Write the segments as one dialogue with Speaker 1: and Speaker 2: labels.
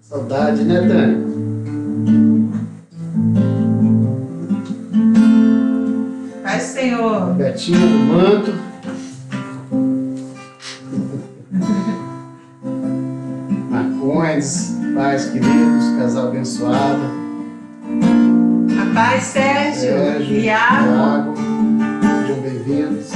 Speaker 1: Saudade, né, Tânia?
Speaker 2: Paz, Senhor.
Speaker 1: Gatinha no manto. Marcondes, paz, queridos, casal abençoado.
Speaker 2: A paz, Sérgio. Iago.
Speaker 1: Sejam bem-vindos.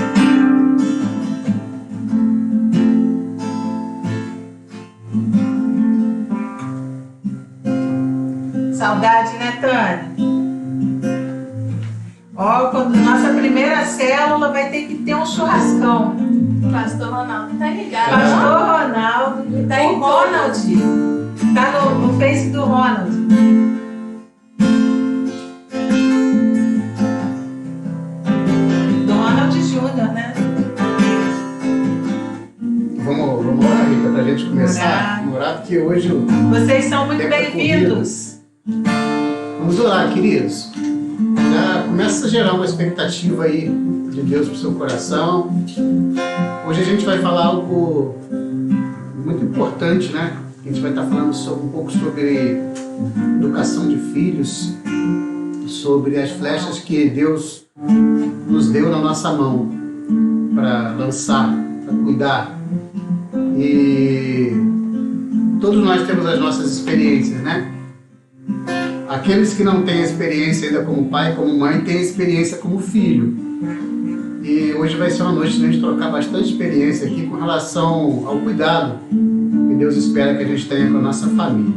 Speaker 2: Saudade, né, Tânia? Ó, quando nossa primeira célula vai ter que ter um churrascão.
Speaker 3: Pastor Ronaldo tá ligado.
Speaker 2: Pastor Ronaldo.
Speaker 3: Tá em
Speaker 2: Ronald. Tá no Face do Ronald. Do Ronald Júnior, né?
Speaker 1: Vamos orar, Rita, pra gente começar. Orar, porque hoje
Speaker 2: Vocês são muito
Speaker 1: tempo é
Speaker 2: bem-vindos.
Speaker 1: Vamos orar, queridos. Já começa a gerar uma expectativa aí de Deus pro seu coração. Hoje a gente vai falar algo muito importante, né? A gente vai estar falando um pouco sobre educação de filhos, sobre as flechas que Deus nos deu na nossa mão para lançar, para cuidar. E todos nós temos as nossas experiências, né? Aqueles que não têm experiência ainda como pai, como mãe, têm experiência como filho. E hoje vai ser uma noite de a gente trocar bastante experiência aqui com relação ao cuidado que Deus espera que a gente tenha com a nossa família.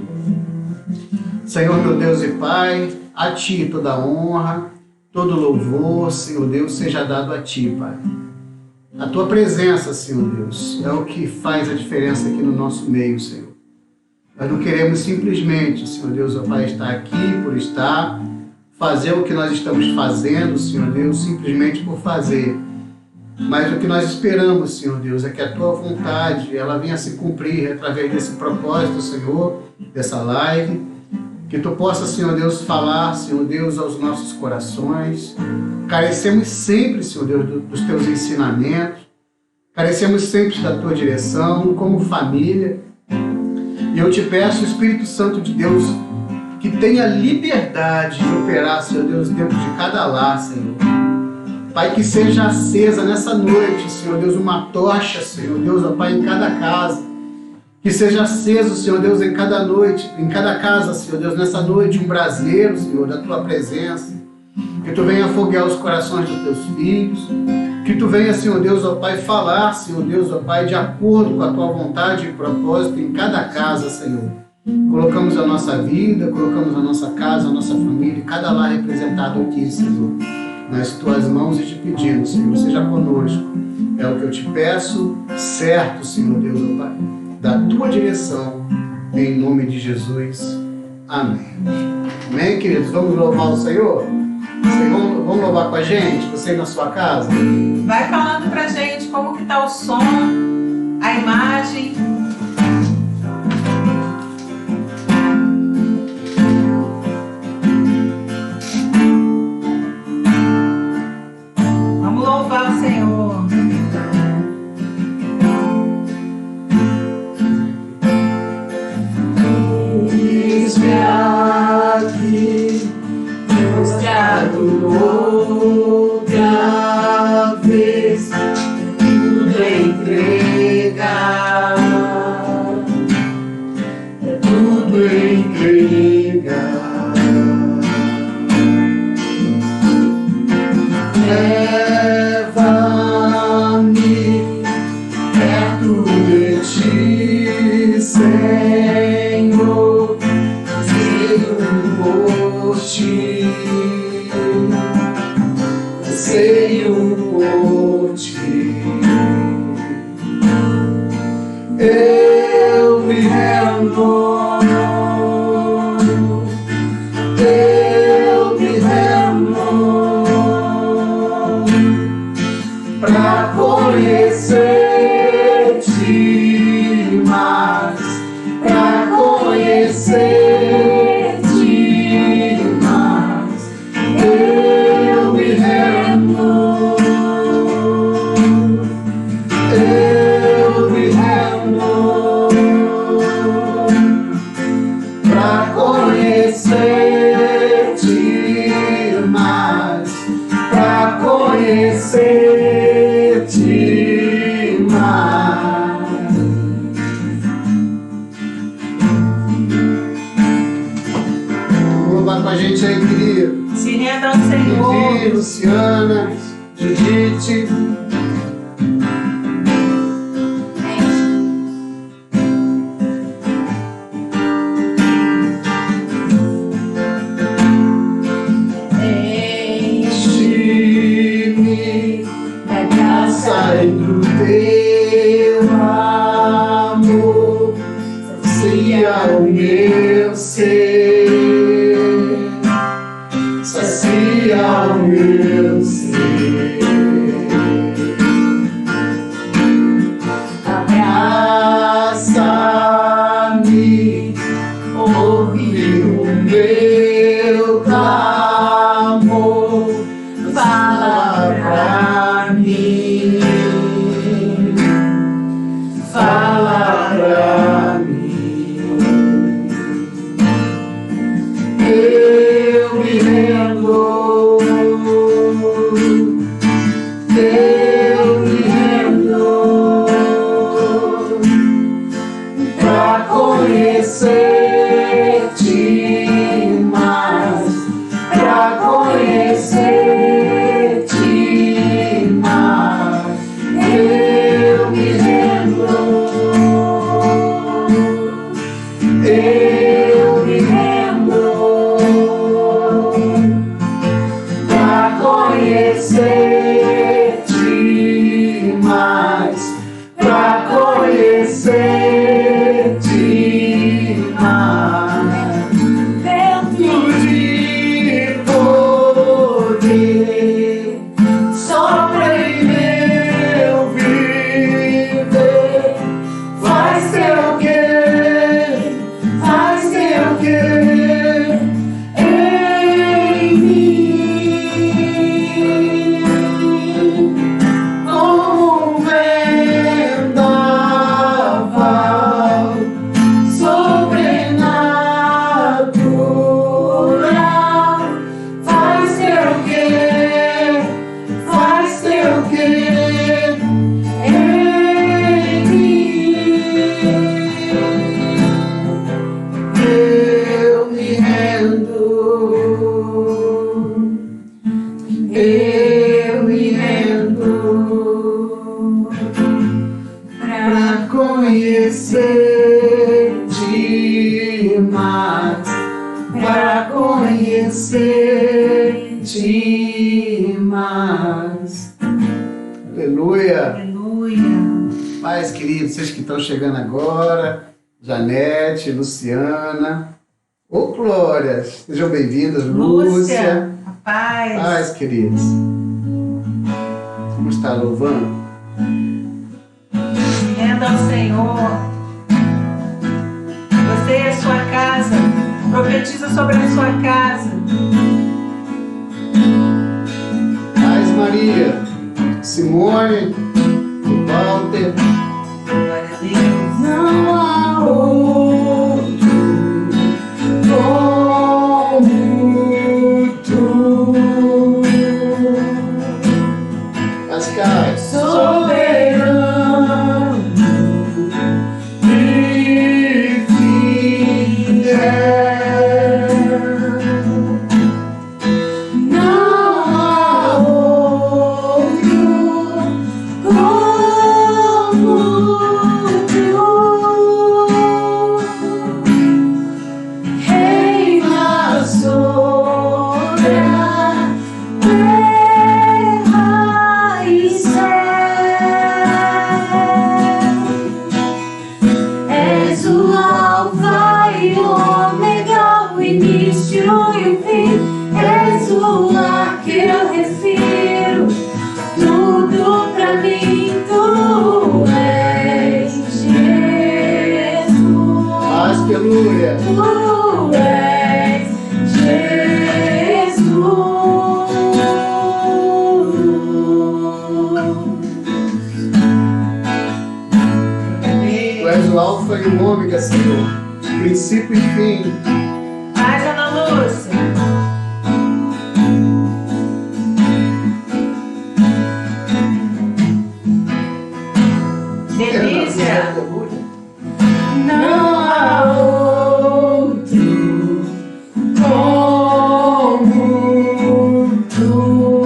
Speaker 1: Senhor, meu Deus e Pai, a Ti toda honra, todo louvor, Senhor Deus, seja dado a Ti, Pai. A Tua presença, Senhor Deus, é o que faz a diferença aqui no nosso meio, Senhor. Nós não queremos simplesmente, Senhor Deus, ó Pai, estar aqui por estar, fazer o que nós estamos fazendo, Senhor Deus, simplesmente por fazer. Mas o que nós esperamos, Senhor Deus, é que a Tua vontade, ela venha se cumprir através desse propósito, Senhor, dessa live. Que Tu possa, Senhor Deus, falar, Senhor Deus, aos nossos corações. Carecemos sempre, Senhor Deus, dos Teus ensinamentos. Carecemos sempre da Tua direção, como família. E eu te peço, Espírito Santo de Deus, que tenha liberdade de operar, Senhor Deus, dentro de cada lar, Senhor. Pai, que seja acesa nessa noite, Senhor Deus, uma tocha, Senhor Deus, ó Pai, em cada casa. Que seja aceso, Senhor Deus, em cada noite, em cada casa, Senhor Deus, nessa noite, um braseiro, Senhor, da Tua presença. Que Tu venha afoguear os corações dos Teus filhos. Que Tu venha, Senhor Deus, ó Pai, falar, Senhor Deus, ó Pai, de acordo com a Tua vontade e propósito em cada casa, Senhor. Colocamos a nossa vida, colocamos a nossa casa, a nossa família, cada lar representado aqui, Senhor, nas Tuas mãos e te pedimos, Senhor, seja conosco. É o que eu te peço, certo, Senhor Deus, ó Pai, da Tua direção, em nome de Jesus. Amém. Amém, queridos? Vamos louvar o Senhor? Vamos louvar com a gente? Você aí na sua casa?
Speaker 2: Vai falando pra gente como que tá o som, a imagem. Vamos louvar o Senhor.
Speaker 3: Eis-me aqui, mostrado outra vez, tudo entregar, tudo entregar. Leva-me perto de Ti, Senhor, anseio por Ti, anseio por Ti. Eu me rendo, eu me rendo pra conhecer-Te mais, pra conhecer-Te mais. Eu me rendo, eu
Speaker 1: Luciana, Judite. Enche-me da graça e do teu amor, sacia o meu ser, sacia o meu ser. Abraça-me, ouve o meu clamor, fala pra mim, fala pra mim. Eu me rendo, eu me rendo pra conhecer-te mais, pra conhecer-te mais. Eu me rendo, eu me rendo pra conhecer-te mais, pra conhecer-te mais. Vento de poder sopra em meu viver, faz teu querer, faz teu querer em mim, como um vendaval sobrenatural. Faz teu querer, faz teu querer em mim. Eu me rendo, eu me rendo pra conhecer-te mais, pra conhecer-te mais. Aleluia.
Speaker 2: Aleluia.
Speaker 1: Pais queridos, vocês que estão chegando agora, Janete, Luciana, ô glórias, sejam bem-vindas, Lúcia.
Speaker 2: A paz.
Speaker 1: Pais queridos, vamos estar louvando?
Speaker 2: Renda ao Senhor. Você e a sua casa. Profetiza sobre a sua casa.
Speaker 1: Paz Maria, Simone, Walter.
Speaker 2: Glória a Deus.
Speaker 3: Não há outro como tu,
Speaker 1: Pascal,
Speaker 3: soberano e fiel. Não há outro como tu. Reina sobre a terra e céu. És o Alfa e o Ômega, o início e o fim. És o ar que eu respiro. Tudo pra mim, tu és Jesus.
Speaker 1: aleluia.
Speaker 3: Tu és
Speaker 1: Tu és o alfa e o ômega, Senhor, princípio e fim.
Speaker 2: Paz, Ana Lúcia. Delícia.
Speaker 3: Não há outro como tu.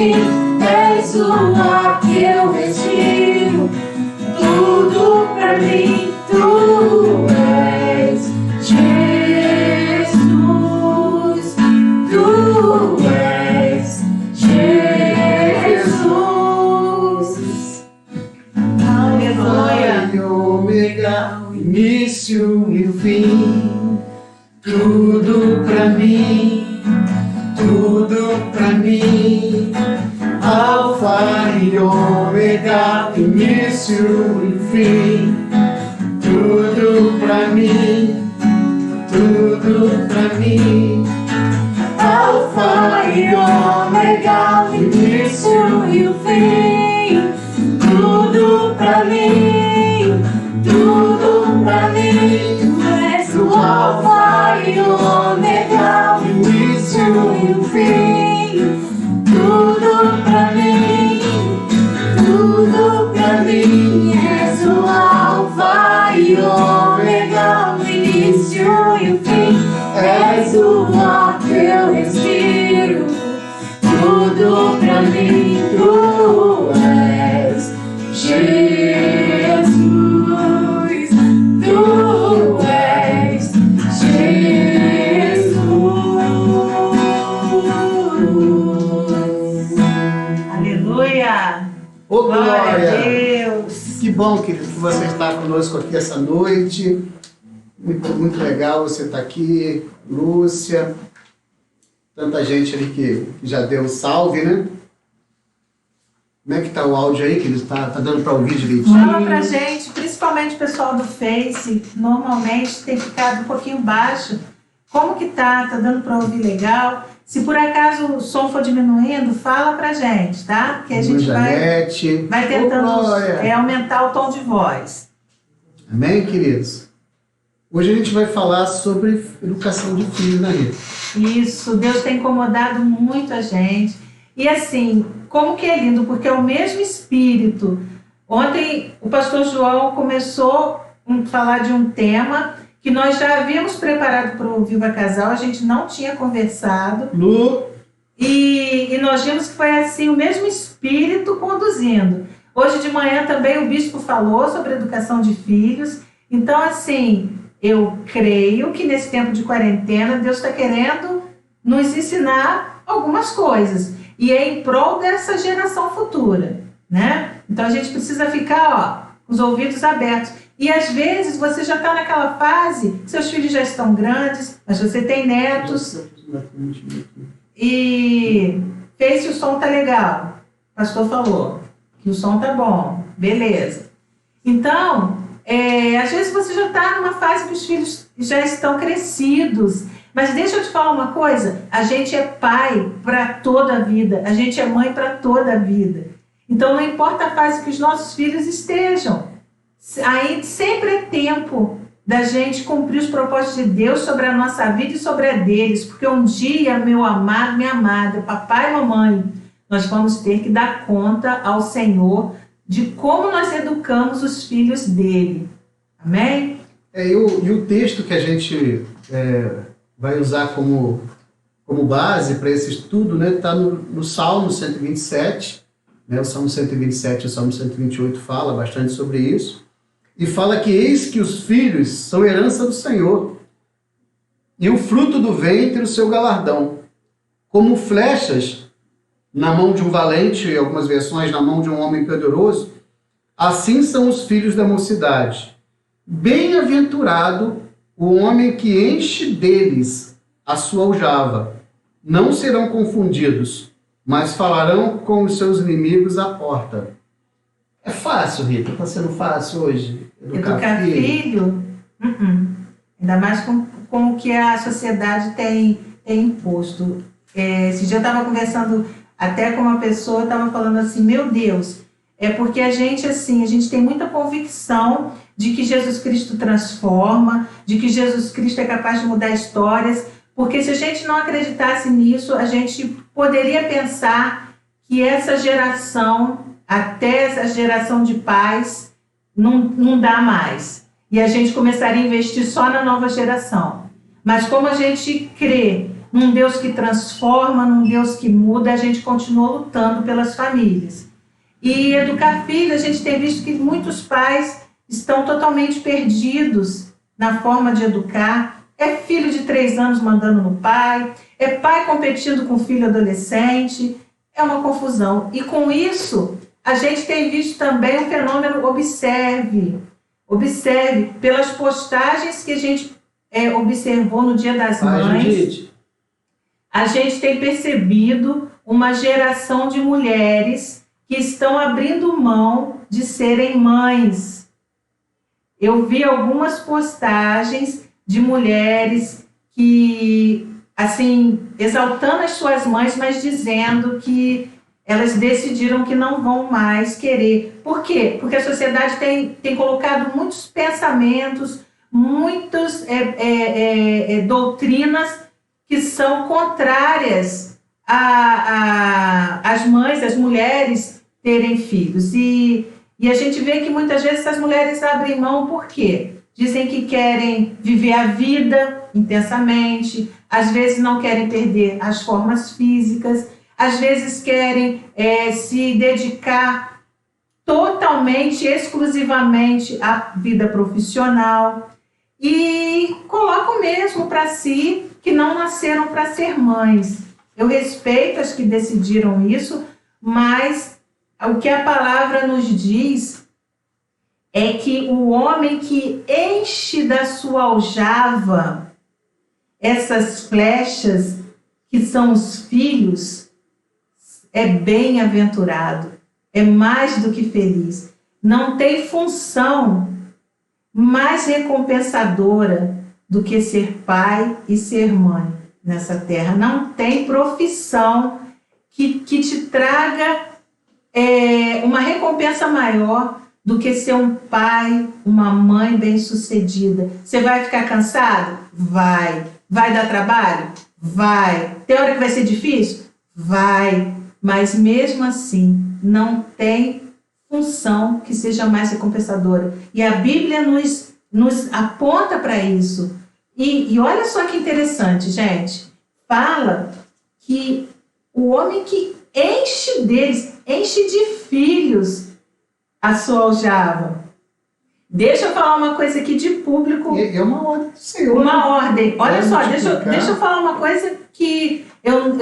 Speaker 3: fim. És o ar que eu respiro. Tudo pra mim, tu és Jesus. Tu és Jesus.
Speaker 2: Aleluia.
Speaker 1: Alfa e ômega, início e o fim, tudo pra mim, tudo pra mim. Alfa e ômega, início e fim, tudo pra mim, tudo pra mim.
Speaker 3: Alfa e ômega, o início e o fim. Tudo pra mim, tudo pra mim. Tu és o alfa e ômega, o início e o fim. Tudo pra mim, tudo pra mim. És o alfa e ômega, o início e o fim. És o ar que eu respiro. Tudo pra mim, tu és Jesus. Tu és Jesus.
Speaker 2: Aleluia.
Speaker 1: Ô,
Speaker 2: Glória a
Speaker 1: glória!
Speaker 2: Deus.
Speaker 1: Que bom, querido, que você está conosco aqui essa noite. Muito legal você estar aqui, Lúcia. Tanta gente ali que já deu salve, né? Como é que tá o áudio aí, querido? Tá dando para ouvir direitinho?
Speaker 2: Fala pra gente, principalmente o pessoal do Face, normalmente tem ficado um pouquinho baixo. Como que tá? Tá dando para ouvir legal? Se por acaso o som for diminuindo, fala pra gente, tá? Que a gente vai tentando aumentar o tom de voz.
Speaker 1: Amém, queridos? Hoje a gente vai falar sobre educação de filhos, né, Rita?
Speaker 2: Isso, Deus tem incomodado muito a gente. E assim, como que é lindo, porque é o mesmo Espírito. Ontem o pastor João começou a falar de um tema que nós já havíamos preparado para o Viva Casal, a gente não tinha conversado.
Speaker 1: Lu.
Speaker 2: E nós vimos que foi assim, o mesmo Espírito conduzindo. Hoje de manhã também o bispo falou sobre educação de filhos. Então, assim, eu creio que nesse tempo de quarentena, Deus está querendo nos ensinar algumas coisas. E é em prol dessa geração futura, né? Então a gente precisa ficar, com os ouvidos abertos. E às vezes você já está naquela fase, seus filhos já estão grandes, mas você tem netos. E fez se o som tá legal. O pastor falou que o som tá bom, beleza. Então, às vezes você já está numa fase que os filhos já estão crescidos. Mas deixa eu te falar uma coisa, a gente é pai para toda a vida, a gente é mãe para toda a vida. Então não importa a fase que os nossos filhos estejam, aí sempre é tempo da gente cumprir os propósitos de Deus sobre a nossa vida e sobre a deles, porque um dia, meu amado, minha amada, papai e mamãe, nós vamos ter que dar conta ao Senhor de como nós educamos os filhos dele. Amém?
Speaker 1: E o texto que a gente vai usar como base para esse estudo, né, está no Salmo 127, né, o Salmo 127 e o Salmo 128 fala bastante sobre isso, e fala que eis que os filhos são herança do Senhor, e o fruto do ventre o seu galardão, como flechas na mão de um valente, em algumas versões na mão de um homem poderoso, assim são os filhos da mocidade. Bem-aventurado o homem que enche deles a sua aljava. Não serão confundidos, mas falarão com os seus inimigos à porta. É fácil, Rita? Está sendo fácil hoje?
Speaker 2: Educar filho? Ainda mais com o que a sociedade tem imposto. Esse dia eu estava conversando até com uma pessoa, estava falando assim, meu Deus, é porque a gente tem muita convicção de que Jesus Cristo transforma, de que Jesus Cristo é capaz de mudar histórias, porque se a gente não acreditasse nisso, a gente poderia pensar que essa geração, até essa geração de pais, não dá mais. E a gente começaria a investir só na nova geração. Mas como a gente crê num Deus que transforma, num Deus que muda, a gente continua lutando pelas famílias. E educar filhos, a gente tem visto que muitos pais estão totalmente perdidos na forma de educar. É filho de 3 anos mandando no pai, é pai competindo com filho adolescente, é uma confusão. E com isso, a gente tem visto também o fenômeno observe pelas postagens que a gente observou no Dia das Mães. A gente tem percebido uma geração de mulheres que estão abrindo mão de serem mães. Eu vi algumas postagens de mulheres que, assim, exaltando as suas mães, mas dizendo que elas decidiram que não vão mais querer. Por quê? Porque a sociedade tem colocado muitos pensamentos, muitas doutrinas que são contrárias às mães, às mulheres terem filhos. E a gente vê que muitas vezes essas mulheres abrem mão por quê? Dizem que querem viver a vida intensamente, às vezes não querem perder as formas físicas, às vezes querem se dedicar totalmente, exclusivamente à vida profissional e colocam mesmo para si que não nasceram para ser mães. Eu respeito as que decidiram isso, mas o que a palavra nos diz é que o homem que enche da sua aljava essas flechas, que são os filhos, é bem-aventurado, é mais do que feliz. Não tem função mais recompensadora do que ser pai e ser mãe nessa terra. Não tem profissão que te traga uma recompensa maior do que ser um pai, uma mãe bem-sucedida. Você vai ficar cansado? Vai. Vai dar trabalho? Vai. Tem hora que vai ser difícil? Vai. Mas mesmo assim, não tem função que seja mais recompensadora. E a Bíblia nos aponta para isso. E olha só que interessante, gente. Fala que o homem que enche deles, enche de filhos a sua aljava. Deixa eu falar uma coisa aqui de público.
Speaker 1: É uma ordem do Senhor.
Speaker 2: Uma ordem. Olha só, deixa eu falar uma coisa que eu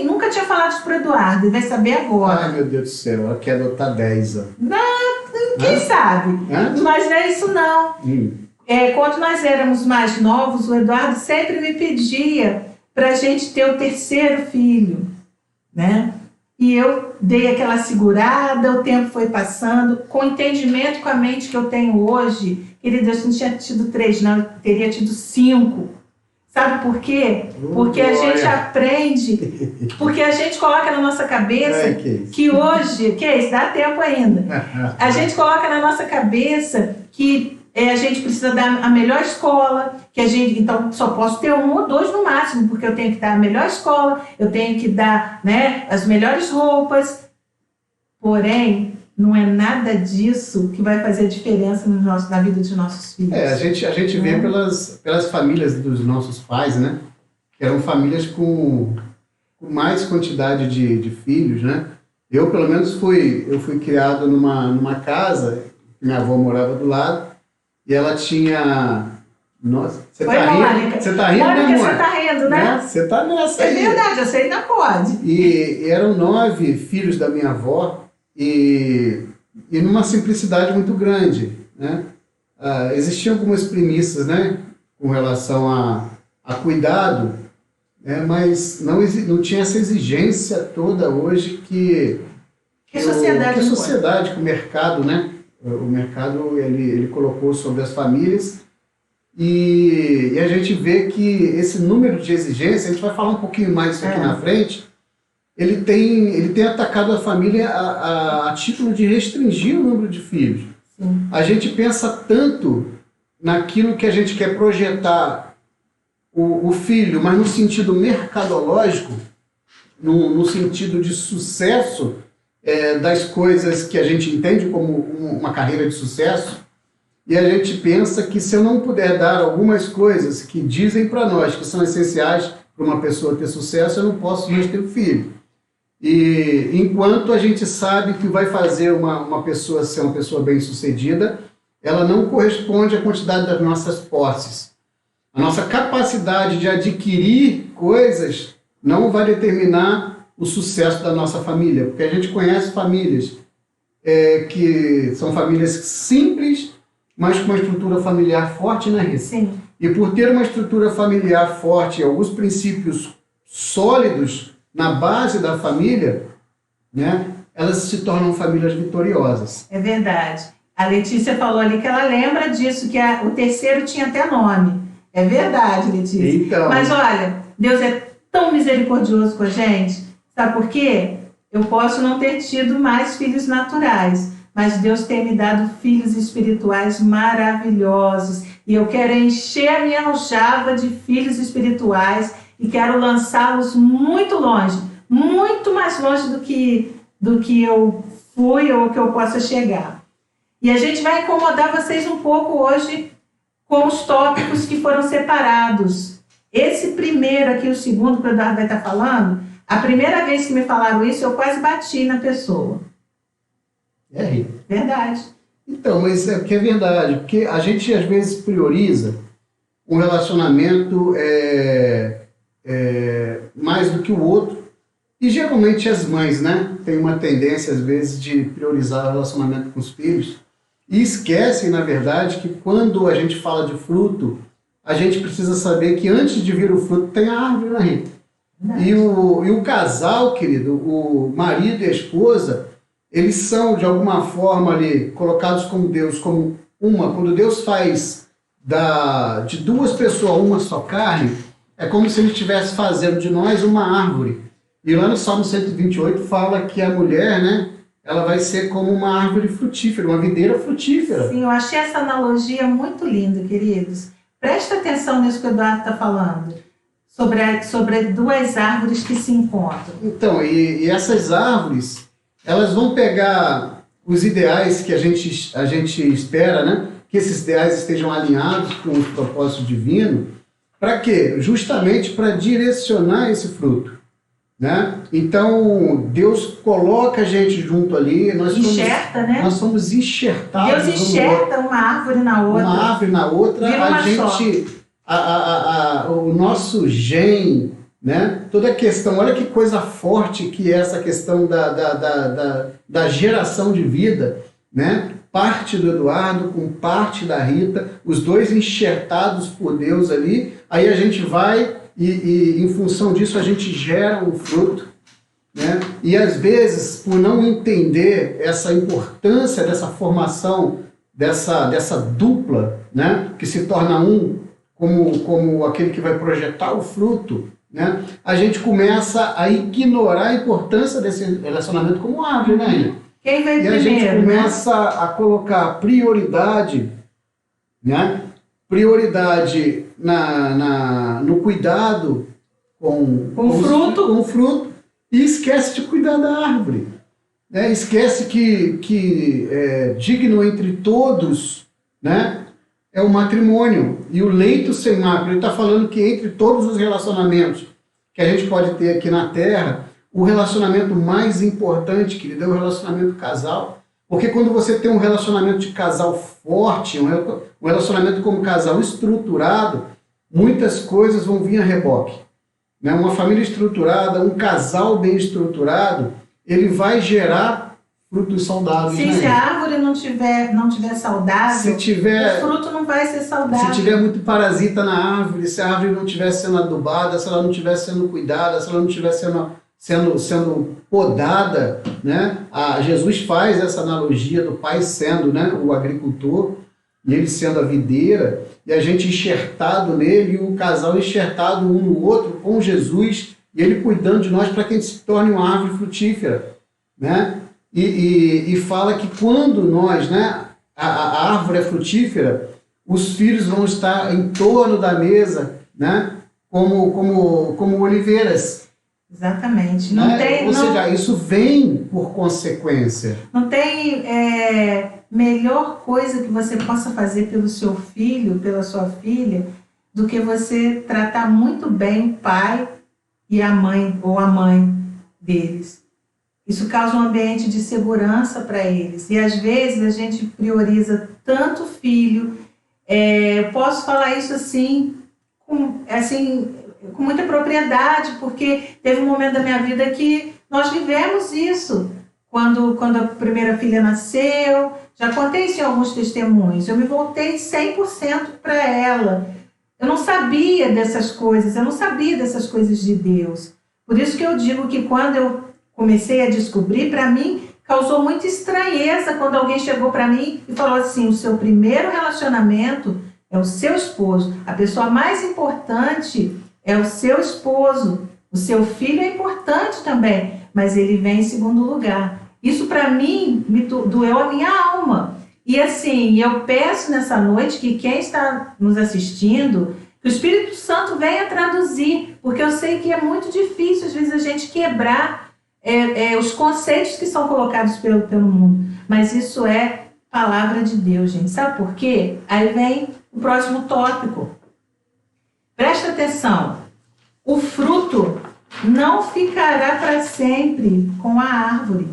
Speaker 2: nunca tinha falado isso para o Eduardo, e vai saber agora.
Speaker 1: Ai, meu Deus do céu, ela quer adotar 10.
Speaker 2: Quem sabe? Mas não é isso não. Quando nós éramos mais novos, o Eduardo sempre me pedia para a gente ter o 3º filho, né? E eu dei aquela segurada, o tempo foi passando, com o entendimento, com a mente que eu tenho hoje, querida, eu não tinha tido 3, não, eu teria tido 5. Sabe por quê? Porque a gente aprende, porque a gente coloca na nossa cabeça que hoje, que é isso, dá tempo ainda. A gente coloca na nossa cabeça que a gente precisa dar a melhor escola, que a gente, então só posso ter 1 ou 2 no máximo, porque eu tenho que dar a melhor escola, eu tenho que dar, né, as melhores roupas. Porém, não é nada disso que vai fazer diferença na vida dos nossos filhos.
Speaker 1: A gente vê pelas famílias dos nossos pais, né? Que eram famílias com mais quantidade de filhos, né? Eu, pelo menos, fui criado numa casa, minha avó morava do lado, e ela tinha... Nossa, você tá rindo? Você tá rindo,
Speaker 2: Mônica,
Speaker 1: né, amor?
Speaker 2: você tá rindo, né?
Speaker 1: Você tá nessa aí.
Speaker 2: É verdade, você ainda pode.
Speaker 1: E eram 9 filhos da minha avó, e numa simplicidade muito grande, né? Existiam algumas premissas, né, com relação a cuidado, né, mas não tinha essa exigência toda hoje que a sociedade, que o mercado, né? O mercado ele colocou sobre as famílias, e a gente vê que esse número de exigência, a gente vai falar um pouquinho mais disso aqui na frente, ele tem atacado a família a título de restringir o número de filhos. Sim. A gente pensa tanto naquilo que a gente quer projetar o filho, mas no sentido mercadológico, no sentido de sucesso das coisas que a gente entende como uma carreira de sucesso, e a gente pensa que se eu não puder dar algumas coisas que dizem para nós que são essenciais, para uma pessoa ter sucesso, eu não posso mais ter filho. E enquanto a gente sabe que vai fazer uma pessoa ser uma pessoa bem-sucedida, ela não corresponde à quantidade das nossas posses. A nossa capacidade de adquirir coisas não vai determinar o sucesso da nossa família, porque a gente conhece famílias que são famílias simples, mas com uma estrutura familiar forte, né, Rita?
Speaker 2: Sim.
Speaker 1: E por ter uma estrutura familiar forte e alguns princípios sólidos na base da família, né, elas se tornam famílias vitoriosas.
Speaker 2: É verdade. A Letícia falou ali que ela lembra disso, que o terceiro tinha até nome. É verdade, Letícia.
Speaker 1: Então,
Speaker 2: mas olha, Deus é tão misericordioso com a gente. Sabe por quê? Eu posso não ter tido mais filhos naturais, mas Deus tem me dado filhos espirituais maravilhosos. E eu quero encher a minha aljava de filhos espirituais e quero lançá-los muito longe, muito mais longe do que eu fui ou que eu possa chegar. E a gente vai incomodar vocês um pouco hoje com os tópicos que foram separados. Esse primeiro aqui, o segundo que o Eduardo vai estar falando, a primeira vez que me falaram isso, eu quase bati na pessoa.
Speaker 1: É, Rita.
Speaker 2: Verdade.
Speaker 1: Então, mas é porque é verdade, porque a gente às vezes prioriza um relacionamento mais do que o outro, e geralmente as mães, né, têm uma tendência às vezes de priorizar o relacionamento com os filhos, e esquecem, na verdade, que quando a gente fala de fruto, a gente precisa saber que antes de vir o fruto tem a árvore, né, Rita? E o casal, querido, o marido e a esposa, eles são, de alguma forma, ali, colocados como Deus, como uma. Quando Deus faz de duas pessoas uma só carne, é como se Ele estivesse fazendo de nós uma árvore. E lá no Salmo 128 fala que a mulher, né, ela vai ser como uma árvore frutífera, uma videira frutífera.
Speaker 2: Sim, eu achei essa analogia muito linda, queridos. Presta atenção nisso que o Eduardo está falando, sobre duas árvores que se encontram.
Speaker 1: Então, e essas árvores, elas vão pegar os ideais que a gente espera, né? Que esses ideais estejam alinhados com os propósitos divinos. Para quê? Justamente para direcionar esse fruto, né? Então, Deus coloca a gente junto ali.
Speaker 2: Enxerta, né?
Speaker 1: Nós somos enxertados.
Speaker 2: Deus enxerta uma árvore na outra.
Speaker 1: Uma árvore na outra. O nosso gene, né? Toda a questão, olha que coisa forte que é essa questão da geração de vida, né? Parte do Eduardo com parte da Rita, os dois enxertados por Deus ali, aí a gente vai e em função disso a gente gera um fruto, né? E às vezes, por não entender essa importância dessa formação, dessa dupla, né? Que se torna um, como aquele que vai projetar o fruto, né? A gente começa a ignorar a importância desse relacionamento como árvore, né?
Speaker 2: Quem vem
Speaker 1: e
Speaker 2: primeiro,
Speaker 1: a gente começa,
Speaker 2: né,
Speaker 1: a colocar prioridade, né? Prioridade no cuidado com o fruto e esquece de cuidar da árvore, né? Esquece que digno entre todos, né, é o matrimônio e o leito sem mácula. Ele está falando que entre todos os relacionamentos que a gente pode ter aqui na Terra, o relacionamento mais importante, querido, é o relacionamento casal. Porque quando você tem um relacionamento de casal forte, um relacionamento como casal estruturado, muitas coisas vão vir a reboque, né? Uma família estruturada, um casal bem estruturado, ele vai gerar frutos saudáveis.
Speaker 2: Sim, se a árvore não tiver saudável, o fruto não vai ser saudável.
Speaker 1: Se tiver muito parasita na árvore, se a árvore não estiver sendo adubada, se ela não estiver sendo cuidada, se ela não estiver sendo podada, né? Jesus faz essa analogia do pai sendo, né, o agricultor, e ele sendo a videira, e a gente enxertado nele, e o casal enxertado um no outro com Jesus, e ele cuidando de nós para que a gente se torne uma árvore frutífera, né? E fala que quando nós, né, a árvore é frutífera, os filhos vão estar em torno da mesa, né, como oliveiras.
Speaker 2: Exatamente.
Speaker 1: Ou seja, isso vem por consequência.
Speaker 2: Não tem melhor coisa que você possa fazer pelo seu filho, pela sua filha, do que você tratar muito bem o pai e a mãe, ou a mãe deles. Isso causa um ambiente de segurança para eles. E às vezes a gente prioriza tanto o filho. Eu posso falar isso assim com muita propriedade, porque teve um momento da minha vida que nós vivemos isso. Quando a primeira filha nasceu, já contei isso em alguns testemunhos, eu me voltei 100% para ela. Eu não sabia dessas coisas de Deus. Por isso que eu digo que quando eu comecei a descobrir, para mim, causou muita estranheza quando alguém chegou para mim e falou assim: o seu primeiro relacionamento é o seu esposo, a pessoa mais importante é o seu esposo, o seu filho é importante também, mas ele vem em segundo lugar. Isso para mim me doeu a minha alma. E assim, eu peço nessa noite que quem está nos assistindo, que o Espírito Santo venha traduzir, porque eu sei que é muito difícil às vezes a gente quebrar os conceitos que são colocados pelo mundo. Mas isso é palavra de Deus, gente. Sabe por quê? Aí vem o próximo tópico. Presta atenção. O fruto não ficará para sempre com a árvore.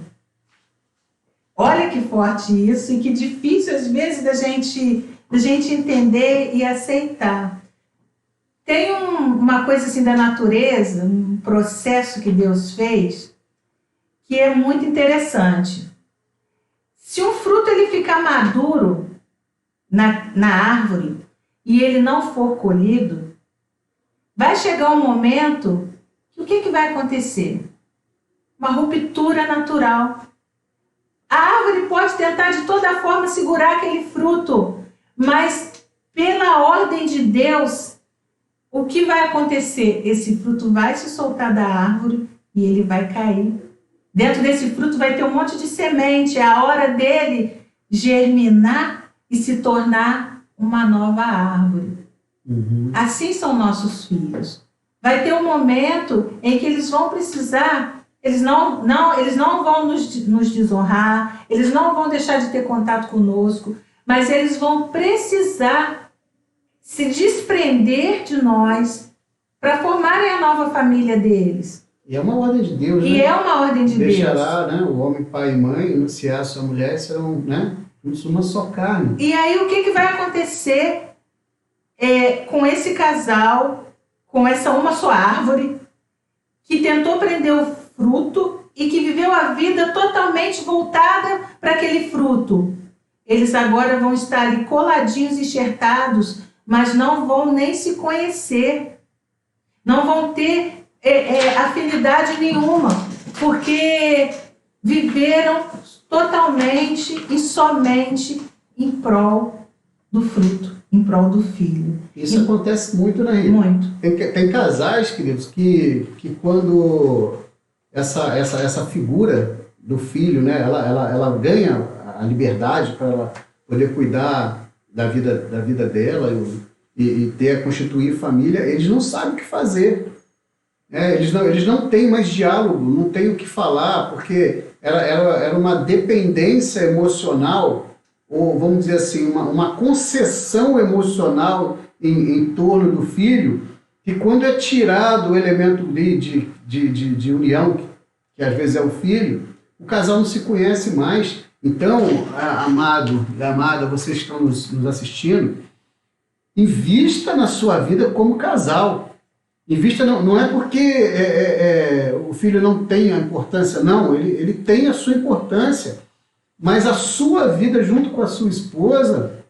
Speaker 2: Olha que forte isso e que difícil às vezes da gente entender e aceitar. Tem uma coisa assim da natureza, um processo que Deus fez, que é muito interessante. Se um fruto ele ficar maduro na árvore e ele não for colhido, vai chegar um momento que o que vai acontecer? Uma ruptura natural. A árvore pode tentar de toda forma segurar aquele fruto, mas pela ordem de Deus, o que vai acontecer? Esse fruto vai se soltar da árvore e ele vai cair. Dentro desse fruto vai ter um monte de semente, é a hora dele germinar e se tornar uma nova árvore. Assim são nossos filhos. Vai ter um momento em que eles vão precisar, eles não vão nos desonrar, eles não vão deixar de ter contato conosco, mas eles vão precisar se desprender de nós para formarem a nova família deles.
Speaker 1: E é uma ordem de Deus, né?
Speaker 2: E é uma ordem de Deus.
Speaker 1: Deixará, né, o homem, pai e mãe, anunciar a sua mulher, serão, né, uma só carne.
Speaker 2: E aí o que vai acontecer com esse casal, com essa uma só árvore, que tentou prender o fruto e que viveu a vida totalmente voltada para aquele fruto? Eles agora vão estar ali coladinhos, enxertados, mas não vão nem se conhecer. Não vão ter afinidade nenhuma, porque viveram totalmente e somente em prol do fruto, em prol do filho.
Speaker 1: Isso acontece muito, né, Rita?
Speaker 2: Muito.
Speaker 1: Tem casais, queridos, que quando essa figura do filho, né, ela ganha a liberdade para ela poder cuidar da vida dela e constituir família, eles não sabem o que fazer. Eles não têm mais diálogo, não têm o que falar, porque era uma dependência emocional, ou vamos dizer assim, uma concessão emocional em torno do filho, que quando é tirado o elemento de união, que às vezes é o filho, o casal não se conhece mais. Então, amado e amada, vocês que estão nos assistindo, invista na sua vida como casal. Invista não é porque o filho não tem a importância, não, ele tem a sua importância, mas a sua vida junto com a sua esposa,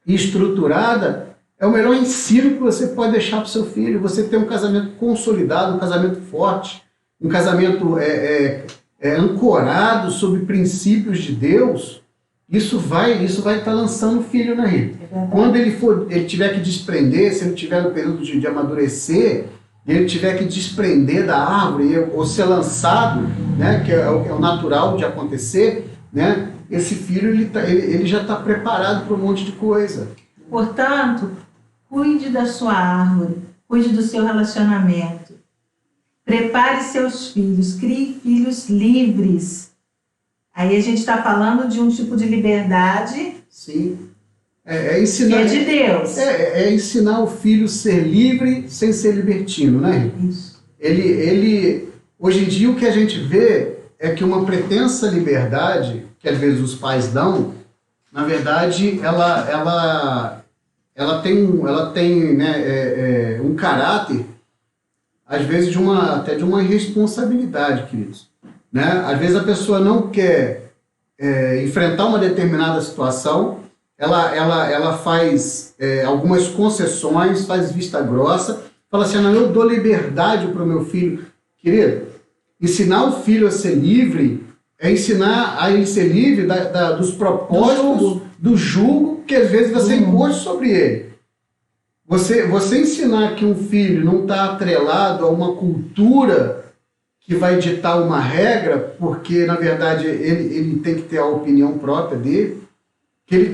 Speaker 1: estruturada, é o melhor ensino que você pode deixar para o seu filho. Você ter um casamento consolidado, um casamento forte, um casamento ancorado sobre princípios de Deus, isso vai estar lançando o filho na rede. Quando ele tiver que desprender, se ele tiver no período de amadurecer, ele tiver que desprender da árvore ou ser lançado, né, que é o natural de acontecer, né, esse filho ele já está preparado para um monte de coisa.
Speaker 2: Portanto, cuide da sua árvore, cuide do seu relacionamento. Prepare seus filhos, crie filhos livres. Aí a gente está falando de um tipo de liberdade.
Speaker 1: Sim. É
Speaker 2: Que
Speaker 1: ensinar,
Speaker 2: é de Deus.
Speaker 1: é ensinar o filho a ser livre sem ser libertino, né?
Speaker 2: Isso.
Speaker 1: Hoje em dia o que a gente vê é que uma pretensa liberdade que às vezes os pais dão, na verdade, ela tem né, um caráter, às vezes, até de uma irresponsabilidade, queridos. Né? Às vezes a pessoa não quer enfrentar uma determinada situação, ela faz algumas concessões, faz vista grossa, fala assim, não, eu dou liberdade para o meu filho. Querido, ensinar o filho a ser livre é ensinar a ele ser livre dos propósitos, do jugo que às vezes você impôs sobre ele. Você ensinar que um filho não está atrelado a uma cultura que vai ditar uma regra, porque, na verdade, ele tem que ter a opinião própria dele, que ele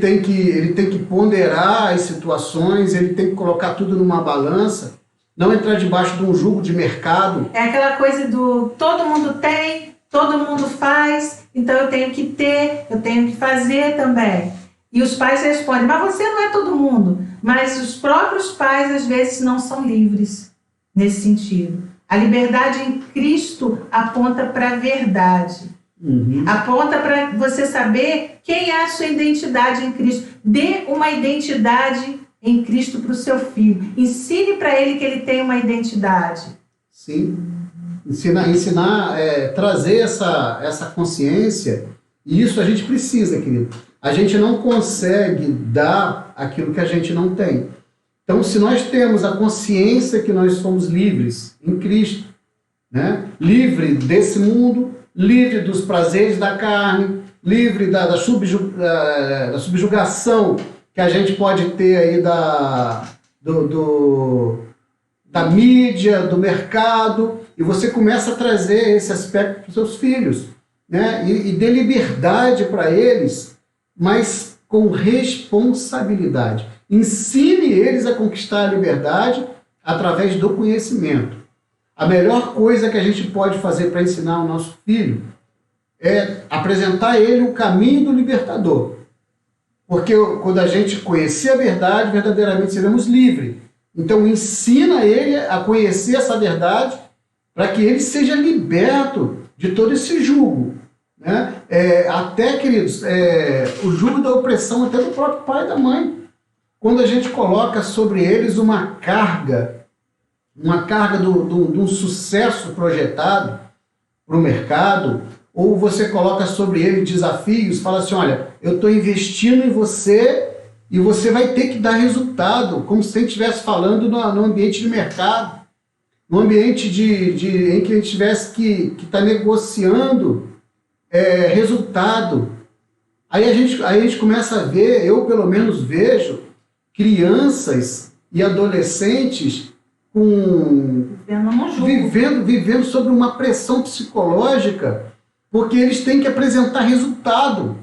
Speaker 1: tem que ponderar as situações, ele tem que colocar tudo numa balança, não entrar debaixo de um jugo de mercado.
Speaker 2: É aquela coisa do todo mundo tem, todo mundo faz, então eu tenho que ter, eu tenho que fazer também. E os pais respondem, mas você não é todo mundo. Mas os próprios pais, às vezes, não são livres nesse sentido. A liberdade em Cristo aponta para a verdade. Aponta para você saber quem é a sua identidade em Cristo. Dê uma identidade em Cristo para o seu filho. Ensine para ele que ele tem uma identidade.
Speaker 1: Sim. Ensinar trazer essa consciência. E isso a gente precisa, querido. A gente não consegue dar aquilo que a gente não tem. Então, se nós temos a consciência que nós somos livres em Cristo, né? Livre desse mundo, livre dos prazeres da carne, livre da subjugação que a gente pode ter aí da mídia, do mercado, e você começa a trazer esse aspecto para os seus filhos, né? E dê liberdade para eles, mas com responsabilidade. Ensine eles a conquistar a liberdade através do conhecimento. A melhor coisa que a gente pode fazer para ensinar o nosso filho é apresentar a ele o caminho do libertador. Porque quando a gente conhecer a verdade, verdadeiramente seremos livres. Então ensina ele a conhecer essa verdade para que ele seja liberto de todo esse jugo. Né? Até, queridos, o jugo da opressão até do próprio pai e da mãe. Quando a gente coloca sobre eles uma carga de um sucesso projetado para o mercado, ou você coloca sobre ele desafios, fala assim, olha, eu estou investindo em você e você vai ter que dar resultado, como se a gente estivesse falando no ambiente de mercado, no ambiente em que a gente tivesse que estar negociando resultado. Aí a gente começa a ver, eu pelo menos vejo, crianças e adolescentes vivendo sob uma pressão psicológica, porque eles têm que apresentar resultado.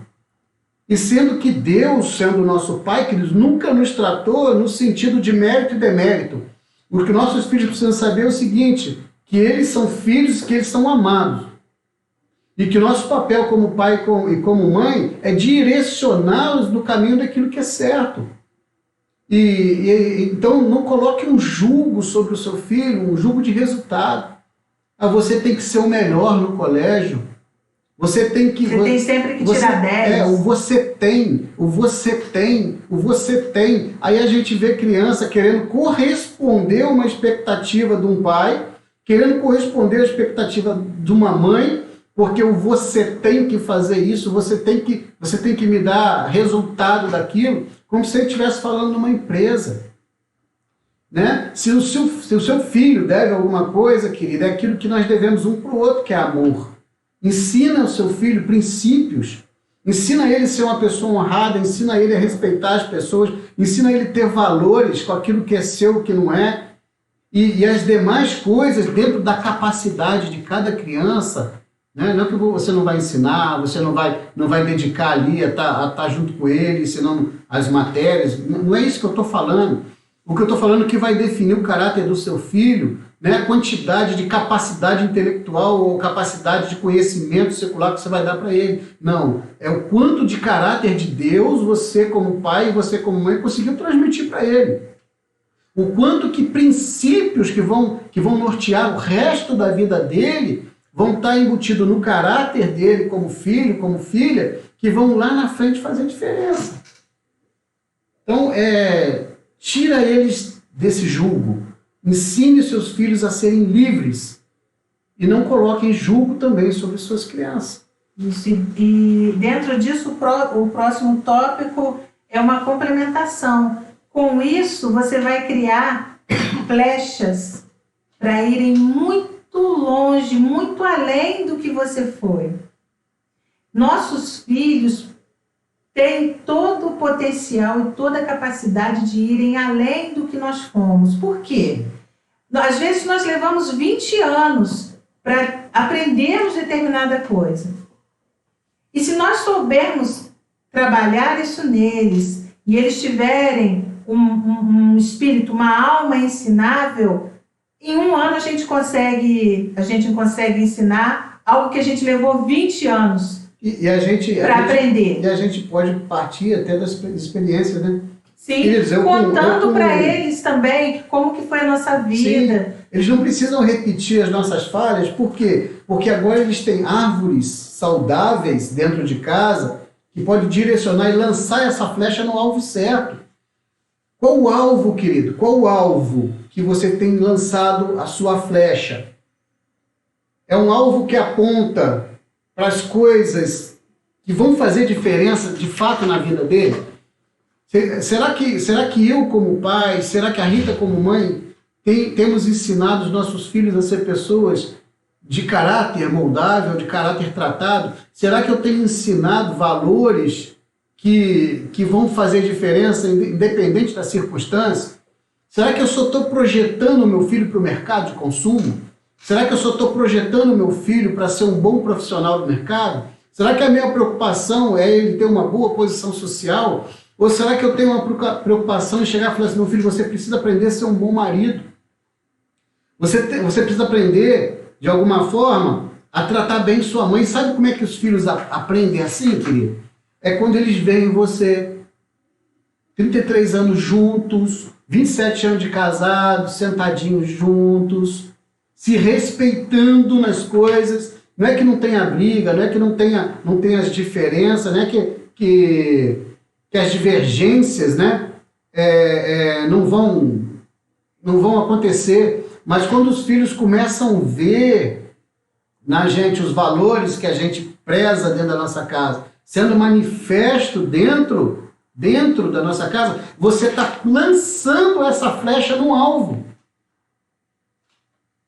Speaker 1: E sendo que Deus, sendo nosso Pai, que Ele nunca nos tratou no sentido de mérito e demérito. O que nossos filhos precisam saber é o seguinte, que eles são filhos, que eles são amados. E que o nosso papel como pai e como mãe é direcioná-los no caminho daquilo que é certo. Então não coloque um julgo sobre o seu filho, um julgo de resultado. Você tem que ser o melhor no colégio. Você tem sempre que tirar 10. O você tem. Aí a gente vê criança querendo corresponder a uma expectativa de um pai, querendo corresponder à expectativa de uma mãe, porque o você tem que fazer isso, você tem que me dar resultado daquilo, como se ele estivesse falando numa empresa. Né? Se o seu filho deve alguma coisa, querido, é aquilo que nós devemos um para o outro, que é amor. Ensina ao seu filho princípios, ensina ele a ser uma pessoa honrada, ensina ele a respeitar as pessoas, ensina ele a ter valores com aquilo que é seu, o que não é, e as demais coisas dentro da capacidade de cada criança. Né? Não é que você não vai ensinar, você não vai dedicar ali a estar junto com ele, ensinando as matérias, não é isso que eu estou falando. O que eu estou falando é que vai definir o caráter do seu filho não é a quantidade de capacidade intelectual ou capacidade de conhecimento secular que você vai dar para ele. Não, é o quanto de caráter de Deus você como pai e você como mãe conseguiu transmitir para ele. O quanto que princípios que vão nortear o resto da vida dele vão estar embutidos no caráter dele como filho, como filha, que vão lá na frente fazer diferença. Então, tira eles desse julgo. Ensine seus filhos a serem livres e não coloquem julgo também sobre suas crianças.
Speaker 2: Isso, e dentro disso, o próximo tópico é uma complementação. Com isso, você vai criar flechas para irem muito longe, muito além do que você foi. Nossos filhos têm todo o potencial e toda a capacidade de irem além do que nós fomos. Por quê? Às vezes nós levamos 20 anos para aprendermos determinada coisa. E se nós soubermos trabalhar isso neles, e eles tiverem um espírito, uma alma ensinável, em um ano a gente consegue ensinar algo que a gente levou 20 anos para aprender.
Speaker 1: E a gente pode partir até das experiências, né?
Speaker 2: Sim, contando para eles também como que foi a nossa vida.
Speaker 1: Sim, eles não precisam repetir as nossas falhas, por quê? Porque agora eles têm árvores saudáveis dentro de casa que pode direcionar e lançar essa flecha no alvo certo. Qual o alvo, querido? Qual o alvo que você tem lançado a sua flecha? É um alvo que aponta para as coisas que vão fazer diferença de fato na vida dele? Será que eu como pai, será que a Rita como mãe, temos ensinado os nossos filhos a ser pessoas de caráter moldável, de caráter tratado? Será que eu tenho ensinado valores que vão fazer diferença independente da circunstância? Será que eu só estou projetando o meu filho para o mercado de consumo? Será que eu só estou projetando o meu filho para ser um bom profissional do mercado? Será que a minha preocupação é ele ter uma boa posição social? Ou será que eu tenho uma preocupação em chegar e falar assim, meu filho, você precisa aprender a ser um bom marido? Você precisa aprender, de alguma forma, a tratar bem sua mãe. Sabe como é que os filhos aprendem assim, querido? É quando eles veem você, 33 anos juntos, 27 anos de casados, sentadinhos juntos, se respeitando nas coisas. Não é que não tenha briga, não é que não tenha as diferenças, não é que as divergências, né, não vão acontecer, mas quando os filhos começam a ver na gente os valores que a gente preza dentro da nossa casa, sendo manifesto dentro da nossa casa, você está lançando essa flecha no alvo.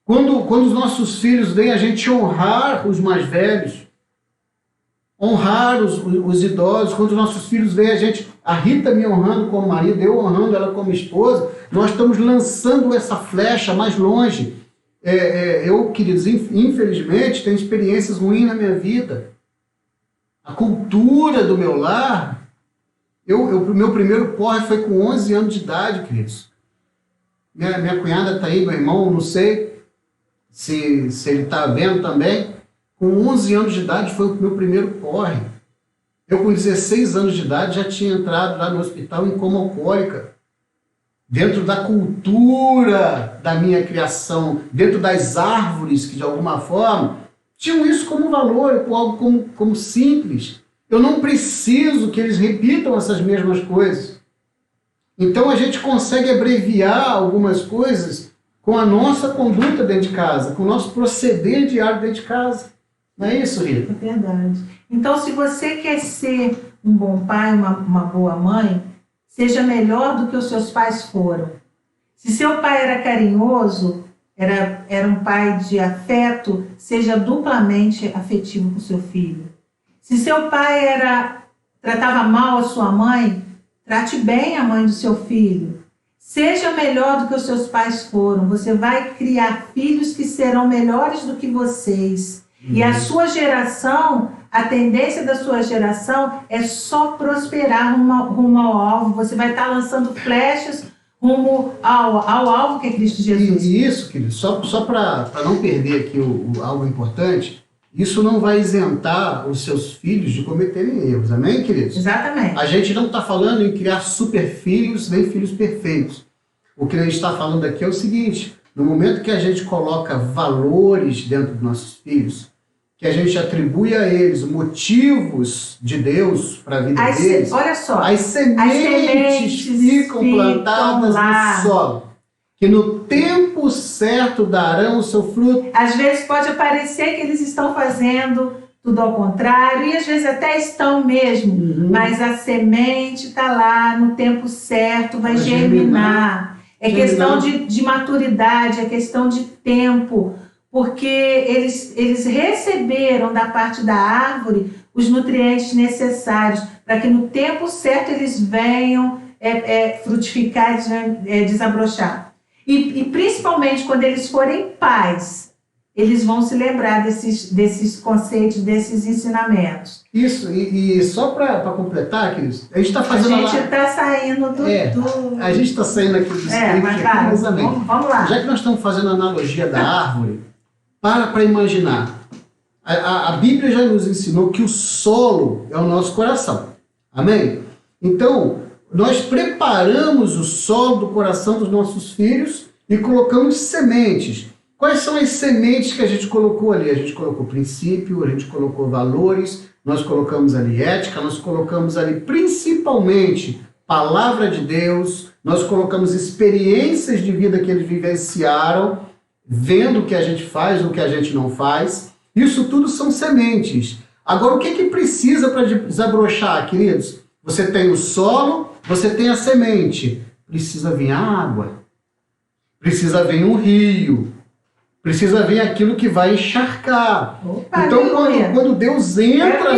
Speaker 1: Quando os nossos filhos veem a gente honrar os mais velhos, honrar os idosos, quando os nossos filhos veem a Rita me honrando como marido, eu honrando ela como esposa, nós estamos lançando essa flecha mais longe. Eu, queridos, infelizmente, tenho experiências ruins na minha vida. A cultura do meu lar, meu primeiro porre foi com 11 anos de idade, queridos. Minha cunhada está aí, meu irmão, não sei se ele está vendo também. Com 11 anos de idade foi o meu primeiro porre. Eu, com 16 anos de idade, já tinha entrado lá no hospital em coma alcoólica. Dentro da cultura da minha criação, dentro das árvores que, de alguma forma, tinham isso como valor, algo como simples. Eu não preciso que eles repitam essas mesmas coisas. Então, a gente consegue abreviar algumas coisas com a nossa conduta dentro de casa, com o nosso proceder diário dentro de casa. Não é isso, Rita?
Speaker 2: É verdade. Então, se você quer ser um bom pai, uma boa mãe, seja melhor do que os seus pais foram. Se seu pai era carinhoso, era um pai de afeto, seja duplamente afetivo com seu filho. Se seu pai tratava mal a sua mãe, trate bem a mãe do seu filho. Seja melhor do que os seus pais foram. Você vai criar filhos que serão melhores do que vocês. E a sua geração, a tendência da sua geração é só prosperar rumo ao alvo. Você vai estar lançando flechas rumo ao alvo que é Cristo Jesus.
Speaker 1: E isso, querido, só para não perder aqui algo importante, isso não vai isentar os seus filhos de cometerem erros, amém, queridos?
Speaker 2: Exatamente.
Speaker 1: A gente não está falando em criar super filhos nem filhos perfeitos. O que a gente está falando aqui é o seguinte: no momento que a gente coloca valores dentro dos nossos filhos, que a gente atribui a eles motivos de Deus para a vida deles,
Speaker 2: olha só,
Speaker 1: as sementes ficam plantadas
Speaker 2: lá
Speaker 1: no solo, que no tempo certo darão o seu fruto.
Speaker 2: Às vezes pode parecer que eles estão fazendo tudo ao contrário, e às vezes até estão mesmo, mas a semente está lá no tempo certo, vai germinar. É questão de maturidade, é questão de tempo, porque eles receberam da parte da árvore os nutrientes necessários para que no tempo certo eles venham frutificar, eles venham desabrochar. E principalmente quando eles forem pais, eles vão se lembrar desses conceitos, desses ensinamentos.
Speaker 1: Isso, e só para completar, queridos, a gente está fazendo...
Speaker 2: A gente está saindo
Speaker 1: A gente está saindo aqui do script,
Speaker 2: mas
Speaker 1: amém.
Speaker 2: Vamos lá.
Speaker 1: Já que nós estamos fazendo a analogia da árvore, para imaginar. A Bíblia já nos ensinou que o solo é o nosso coração. Amém? Então, nós preparamos o solo do coração dos nossos filhos e colocamos sementes. Quais são as sementes que a gente colocou ali? A gente colocou princípio, a gente colocou valores, nós colocamos ali ética, nós colocamos ali principalmente palavra de Deus, nós colocamos experiências de vida que eles vivenciaram, vendo o que a gente faz, o que a gente não faz. Isso tudo são sementes. Agora, o que precisa para desabrochar, queridos? Você tem o solo, você tem a semente. Precisa vir a água. Precisa vir um rio. Precisa vir aquilo que vai encharcar.
Speaker 2: Opa,
Speaker 1: então, quando Deus entra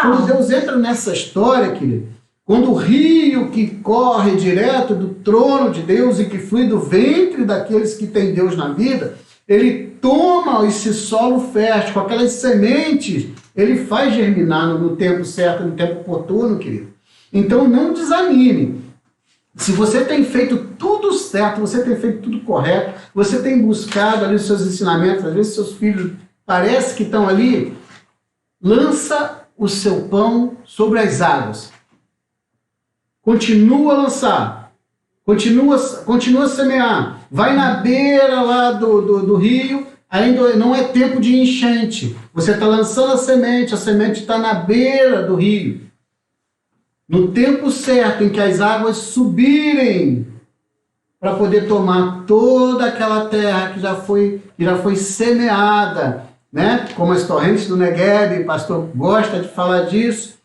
Speaker 1: quando Deus entra nessa história, querido, quando o rio que corre direto do trono de Deus e que flui do ventre daqueles que têm Deus na vida, ele toma esse solo fértil, com aquelas sementes, ele faz germinar no tempo certo, no tempo oportuno, querido. Então não desanime. Se você tem feito tudo certo, você tem feito tudo correto, você tem buscado ali os seus ensinamentos, às vezes seus filhos parece que estão ali, lança o seu pão sobre as águas. Continua a lançar, continua a semear, vai na beira lá do rio, ainda não é tempo de enchente, você está lançando a semente está na beira do rio. No tempo certo em que as águas subirem para poder tomar toda aquela terra que já foi semeada, né? Como as torrentes do Negueb, o pastor gosta de falar disso.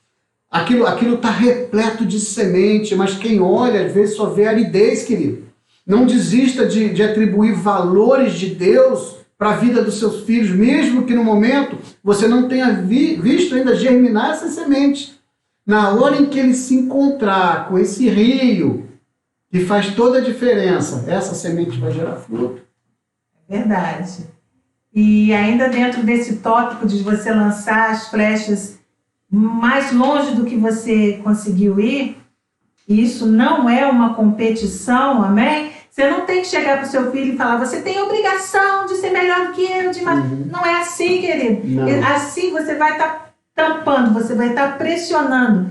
Speaker 1: Aquilo está repleto de semente, mas quem olha, às vezes, só vê aridez, querido. Não desista de atribuir valores de Deus para a vida dos seus filhos, mesmo que no momento você não tenha visto ainda germinar essas sementes. Na hora em que ele se encontrar com esse rio, que faz toda a diferença, essa semente vai gerar fruto.
Speaker 2: Verdade. E ainda dentro desse tópico de você lançar as flechas mais longe do que você conseguiu ir, isso não é uma competição, amém? Você não tem que chegar para o seu filho e falar, você tem obrigação de ser melhor do que eu. Não é assim, querido. Não. Assim você vai estar tampando, você vai estar pressionando,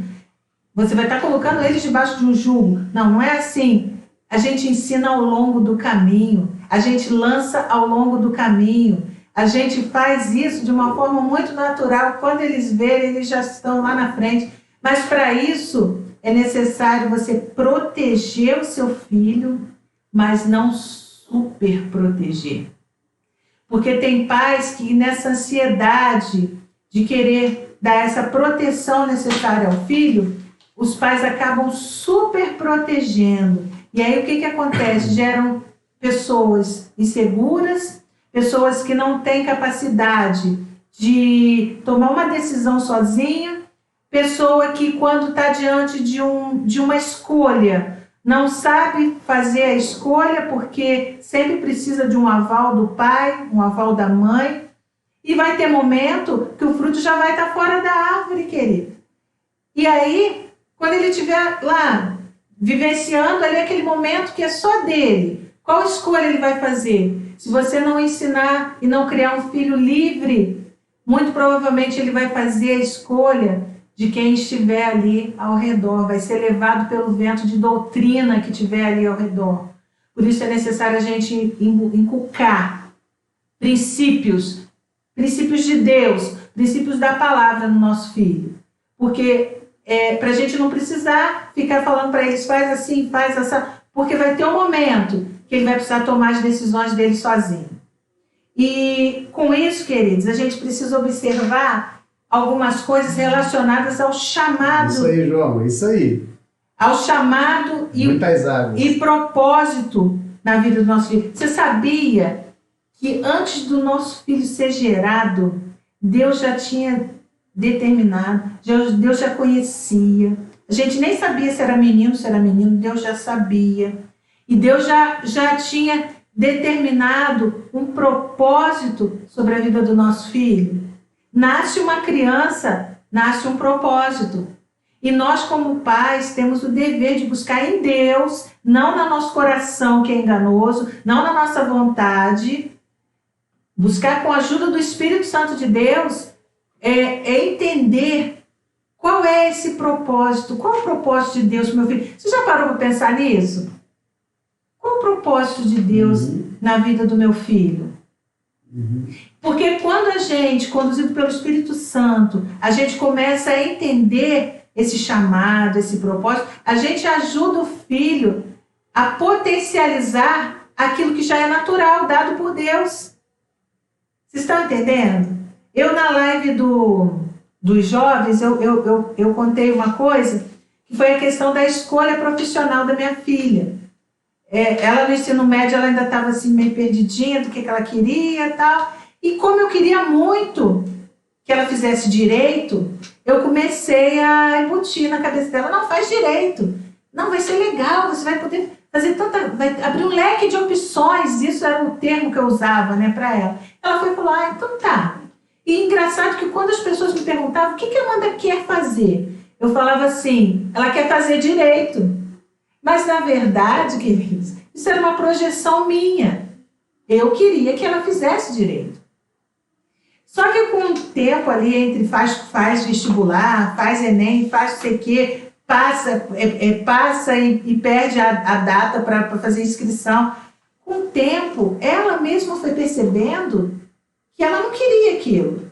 Speaker 2: você vai estar colocando eles debaixo de um jugo. Não é assim. A gente ensina ao longo do caminho, a gente lança ao longo do caminho, a gente faz isso de uma forma muito natural. Quando eles verem, eles já estão lá na frente. Mas para isso é necessário você proteger o seu filho, mas não super proteger. Porque tem pais que nessa ansiedade de querer dar essa proteção necessária ao filho, os pais acabam super protegendo. E aí o que acontece? Geram pessoas inseguras, pessoas que não têm capacidade de tomar uma decisão sozinha, pessoa que quando está diante de uma escolha, não sabe fazer a escolha porque sempre precisa de um aval do pai, um aval da mãe, e vai ter momento que o fruto já vai estar fora da árvore, querido. E aí, quando ele estiver lá, vivenciando ali aquele momento que é só dele. Qual escolha ele vai fazer? Se você não ensinar e não criar um filho livre, muito provavelmente ele vai fazer a escolha de quem estiver ali ao redor, vai ser levado pelo vento de doutrina que estiver ali ao redor. Por isso é necessário a gente inculcar princípios de Deus, princípios da palavra no nosso filho. Porque para a gente não precisar ficar falando para eles, faz assim, faz essa, porque vai ter um momento que ele vai precisar tomar as decisões dele sozinho. E com isso, queridos, a gente precisa observar algumas coisas relacionadas ao chamado.
Speaker 1: Isso aí, João, isso aí.
Speaker 2: Ao chamado e propósito na vida do nosso filho. Você sabia que antes do nosso filho ser gerado, Deus já tinha determinado, Deus já conhecia. A gente nem sabia se era menino, Deus já sabia. E Deus já tinha determinado um propósito sobre a vida do nosso filho. Nasce uma criança, nasce um propósito. E nós, como pais, temos o dever de buscar em Deus, não no nosso coração, que é enganoso, não na nossa vontade, buscar com a ajuda do Espírito Santo de Deus, entender qual é esse propósito, qual é o propósito de Deus para o meu filho. Você já parou para pensar nisso? Qual o propósito de Deus na vida do meu filho? Porque quando a gente, conduzido pelo Espírito Santo, a gente começa a entender esse chamado, esse propósito, a gente ajuda o filho a potencializar aquilo que já é natural, dado por Deus. Vocês estão entendendo? Eu, na live dos jovens, eu contei uma coisa, que foi a questão da escolha profissional da minha filha. Ela no ensino médio, ela ainda estava assim meio perdidinha do que ela queria e tal. E como eu queria muito que ela fizesse direito, eu comecei a embutir na cabeça dela, não, faz direito. Não, vai ser legal, você vai poder fazer vai abrir um leque de opções. Isso era o termo que eu usava, né, para ela. Ela foi falar, então tá. E engraçado que quando as pessoas me perguntavam, o que a Amanda quer fazer? Eu falava assim, ela quer fazer direito. Mas, na verdade, queridos, isso era uma projeção minha. Eu queria que ela fizesse direito. Só que com o tempo ali, entre faz vestibular, faz Enem, faz não sei o quê, passa e perde a data para fazer inscrição. Com o tempo, ela mesma foi percebendo que ela não queria aquilo.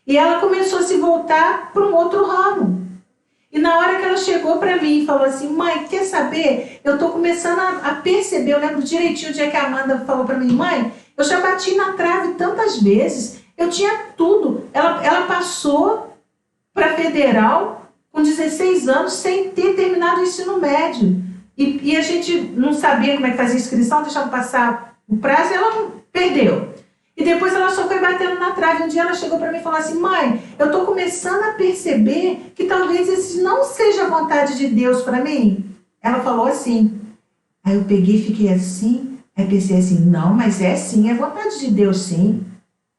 Speaker 2: E ela começou a se voltar para um outro ramo. E na hora que ela chegou para mim e falou assim, mãe, quer saber? Eu estou começando a perceber, eu lembro direitinho o dia que a Amanda falou para mim, mãe, eu já bati na trave tantas vezes, eu tinha tudo. Ela passou para federal com 16 anos sem ter terminado o ensino médio. E a gente não sabia como é que fazia inscrição, deixava passar o prazo e ela não perdeu. E depois ela só foi batendo na trave. Um dia ela chegou para mim e falou assim, mãe, eu estou começando a perceber que talvez esse não seja a vontade de Deus para mim. Ela falou assim. Aí eu peguei e fiquei assim. Aí pensei assim, não, mas é sim, é vontade de Deus sim.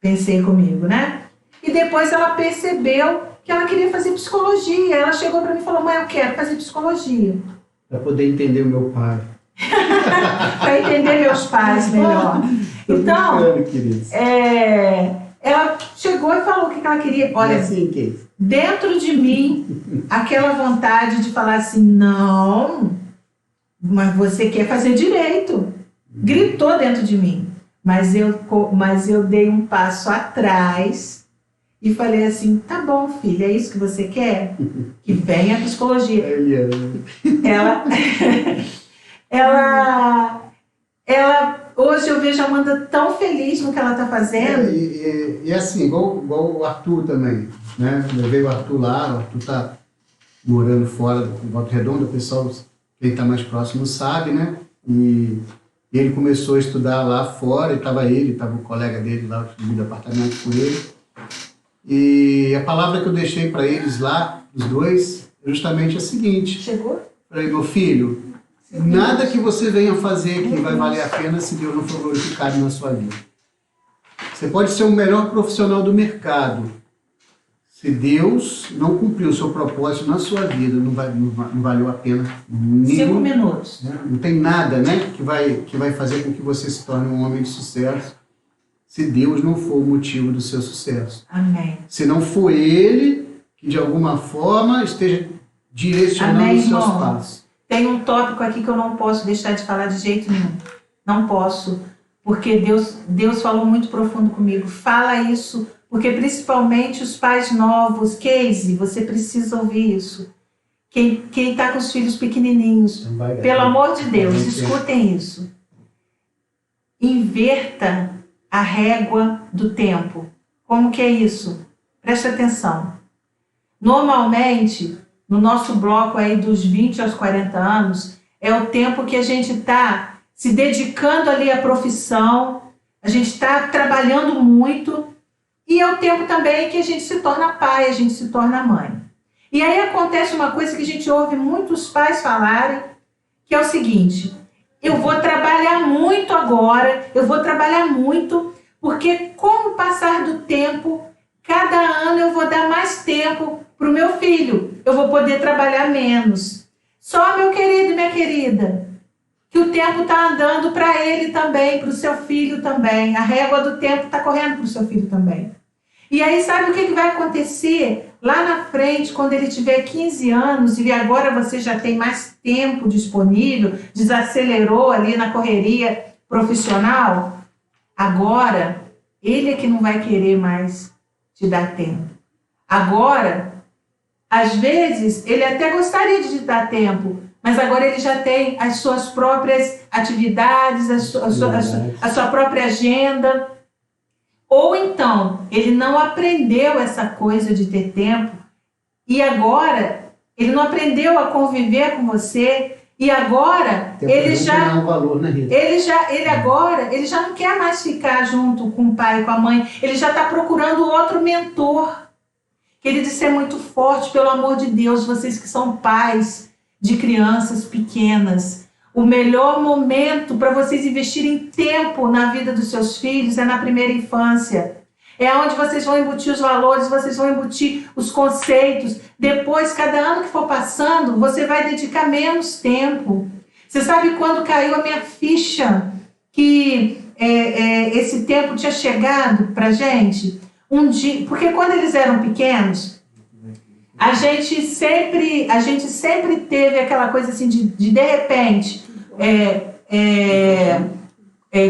Speaker 2: Pensei comigo, né? E depois ela percebeu que ela queria fazer psicologia. Ela chegou para mim e falou, mãe, eu quero fazer psicologia.
Speaker 1: Para poder entender o meu pai.
Speaker 2: Para entender meus pais melhor. Então, ela chegou e falou o que ela queria. Olha,
Speaker 1: assim,
Speaker 2: dentro de mim, aquela vontade de falar assim, não, mas você quer fazer direito. Gritou dentro de mim. Mas eu dei um passo atrás e falei assim, tá bom, filha, é isso que você quer? Que venha a psicologia. Ela hoje eu vejo a Amanda tão feliz no que ela está fazendo.
Speaker 1: E assim, igual o Arthur também, né? Eu levei o Arthur lá, o Arthur está morando fora de Volta Redonda, o pessoal, quem está mais próximo sabe, né? E ele começou a estudar lá fora, estava o colega dele lá, que divide apartamento com ele. E a palavra que eu deixei para eles lá, os dois, é justamente a seguinte.
Speaker 2: Chegou?
Speaker 1: Falei, meu filho, nada que você venha fazer aqui vai valer a pena se Deus não for glorificado na sua vida. Você pode ser o melhor profissional do mercado. Se Deus não cumpriu o seu propósito na sua vida, não valeu a pena
Speaker 2: 5 minutos.
Speaker 1: Não tem nada, né, que vai fazer com que você se torne um homem de sucesso, se Deus não for o motivo do seu sucesso.
Speaker 2: Amém.
Speaker 1: Se não for Ele que de alguma forma esteja direcionando
Speaker 2: Amém,
Speaker 1: os seus
Speaker 2: irmão.
Speaker 1: passos.
Speaker 2: Tem um tópico aqui que eu não posso deixar de falar de jeito nenhum. Não posso, porque Deus falou muito profundo comigo. Fala isso, porque principalmente os pais novos, Casey, você precisa ouvir isso. Quem está com os filhos pequenininhos, pelo amor de Deus, escutem isso. Inverta a régua do tempo. Como que é isso? Preste atenção. Normalmente, no nosso bloco aí dos 20 aos 40 anos, é o tempo que a gente está se dedicando ali à profissão, a gente está trabalhando muito, e é o tempo também que a gente se torna pai, a gente se torna mãe. E aí acontece uma coisa que a gente ouve muitos pais falarem, que é o seguinte: eu vou trabalhar muito agora, eu vou trabalhar muito, porque com o passar do tempo, cada ano eu vou dar mais tempo para o meu filho, eu vou poder trabalhar menos. Só, meu querido e minha querida, que o tempo está andando para ele também, para o seu filho também. A régua do tempo está correndo para o seu filho também. E aí sabe o que vai acontecer? Lá na frente, quando ele tiver 15 anos e agora você já tem mais tempo disponível, desacelerou ali na correria profissional, agora ele é que não vai querer mais te dar tempo. Agora, às vezes, ele até gostaria de te dar tempo, mas agora ele já tem as suas próprias atividades, a sua própria agenda. Ou então, ele não aprendeu essa coisa de ter tempo e agora ele não aprendeu a conviver com você e agora ele já não quer mais ficar junto com o pai e com a mãe, ele já está procurando outro mentor. Querido, isso é muito forte, pelo amor de Deus, vocês que são pais de crianças pequenas. O melhor momento para vocês investirem tempo na vida dos seus filhos é na primeira infância. É onde vocês vão embutir os valores, vocês vão embutir os conceitos. Depois, cada ano que for passando, você vai dedicar menos tempo. Você sabe quando caiu a minha ficha que esse tempo tinha chegado para gente? Um dia, porque quando eles eram pequenos, a gente sempre teve aquela coisa assim de repente,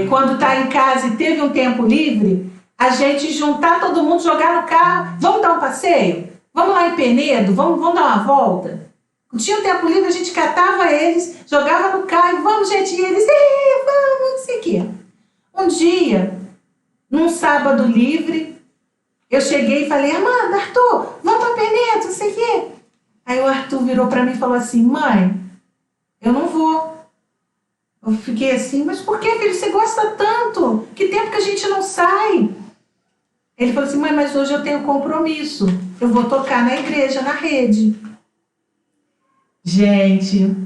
Speaker 2: quando está em casa e teve um tempo livre, a gente juntar todo mundo, jogar no carro, vamos dar um passeio? Vamos lá em Penedo? Vamos dar uma volta? Tinha um tempo livre, a gente catava eles, jogava no carro, e vamos, gente, e eles, vamos, não sei o quê. Um dia, num sábado livre, eu cheguei e falei, Amanda, Arthur, vamos para Penedo, não sei o quê. Aí o Arthur virou para mim e falou assim, mãe, eu não vou. Eu fiquei assim, mas por que, filho, você gosta tanto? Que tempo que a gente não sai? Ele falou assim, mãe, mas hoje eu tenho compromisso. Eu vou tocar na igreja, na rede. Gente,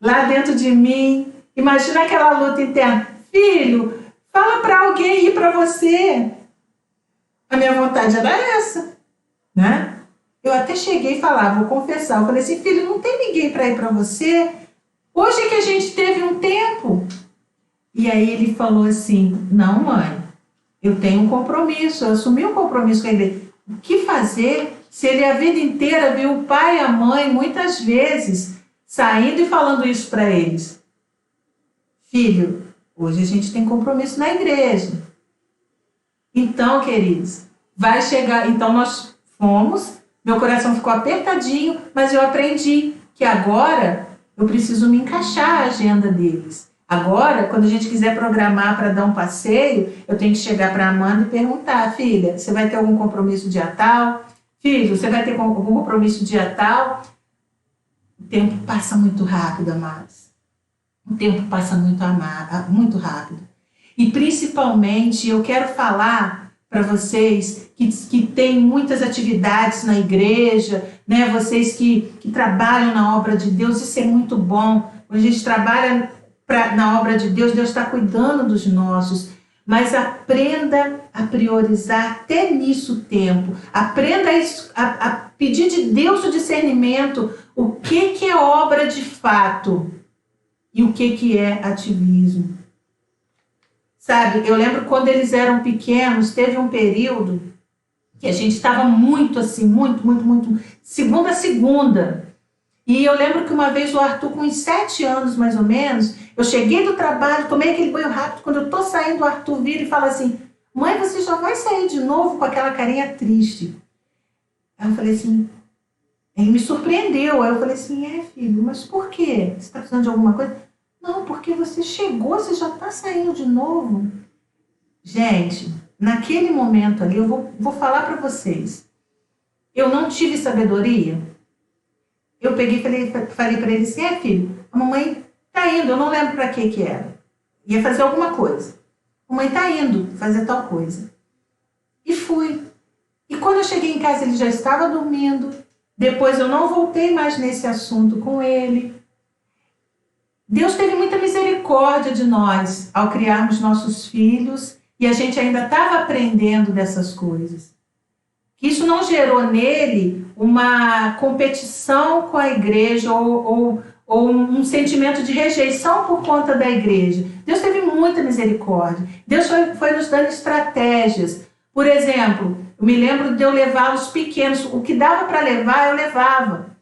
Speaker 2: lá dentro de mim, imagina aquela luta interna. Filho, fala para alguém ir para você. A minha vontade era essa, né? Eu até cheguei e falava, vou confessar. Eu falei assim, filho, não tem ninguém para ir para você? Hoje é que a gente teve um tempo. E aí ele falou assim, não, mãe, eu tenho um compromisso, eu assumi um compromisso com ele. O que fazer se ele a vida inteira viu o pai e a mãe, muitas vezes, saindo e falando isso para eles? Filho, hoje a gente tem compromisso na igreja. Então, queridos, vai chegar... Então, nós fomos, meu coração ficou apertadinho, mas eu aprendi que agora eu preciso me encaixar à agenda deles. Agora, quando a gente quiser programar para dar um passeio, eu tenho que chegar para a Amanda e perguntar, filha, você vai ter algum compromisso dia tal? Filho, você vai ter algum compromisso dia tal? O tempo passa muito rápido, amados. O tempo passa muito rápido. E principalmente, eu quero falar para vocês que têm muitas atividades na igreja, né? Vocês que trabalham na obra de Deus, isso é muito bom. Quando a gente trabalha na obra de Deus, Deus está cuidando dos nossos. Mas aprenda a priorizar até nisso o tempo. Aprenda a pedir de Deus o discernimento, o que é obra de fato e o que é ativismo. Sabe, eu lembro quando eles eram pequenos, teve um período que a gente estava muito assim, muito, segunda a segunda. E eu lembro que uma vez o Arthur, com uns 7 anos mais ou menos, eu cheguei do trabalho, tomei aquele banho rápido, quando eu tô saindo, o Arthur vira e fala assim: mãe, você já vai sair de novo com aquela carinha triste? Aí eu falei assim, ele me surpreendeu, aí eu falei assim, filho, mas por quê? Você está precisando de alguma coisa? Não, porque você chegou, você já está saindo de novo. Gente, naquele momento ali, eu vou falar para vocês, eu não tive sabedoria. Eu peguei e falei para ele assim, filho, a mamãe tá indo, eu não lembro para que era. Ia fazer alguma coisa. A mamãe tá indo fazer tal coisa. E fui. E quando eu cheguei em casa, ele já estava dormindo. Depois eu não voltei mais nesse assunto com ele. Deus teve muita misericórdia de nós ao criarmos nossos filhos e a gente ainda estava aprendendo dessas coisas. Que isso não gerou nele uma competição com a igreja ou um sentimento de rejeição por conta da igreja. Deus teve muita misericórdia. Deus foi nos dando estratégias. Por exemplo, eu me lembro de eu levar os pequenos. O que dava para levar, eu levava.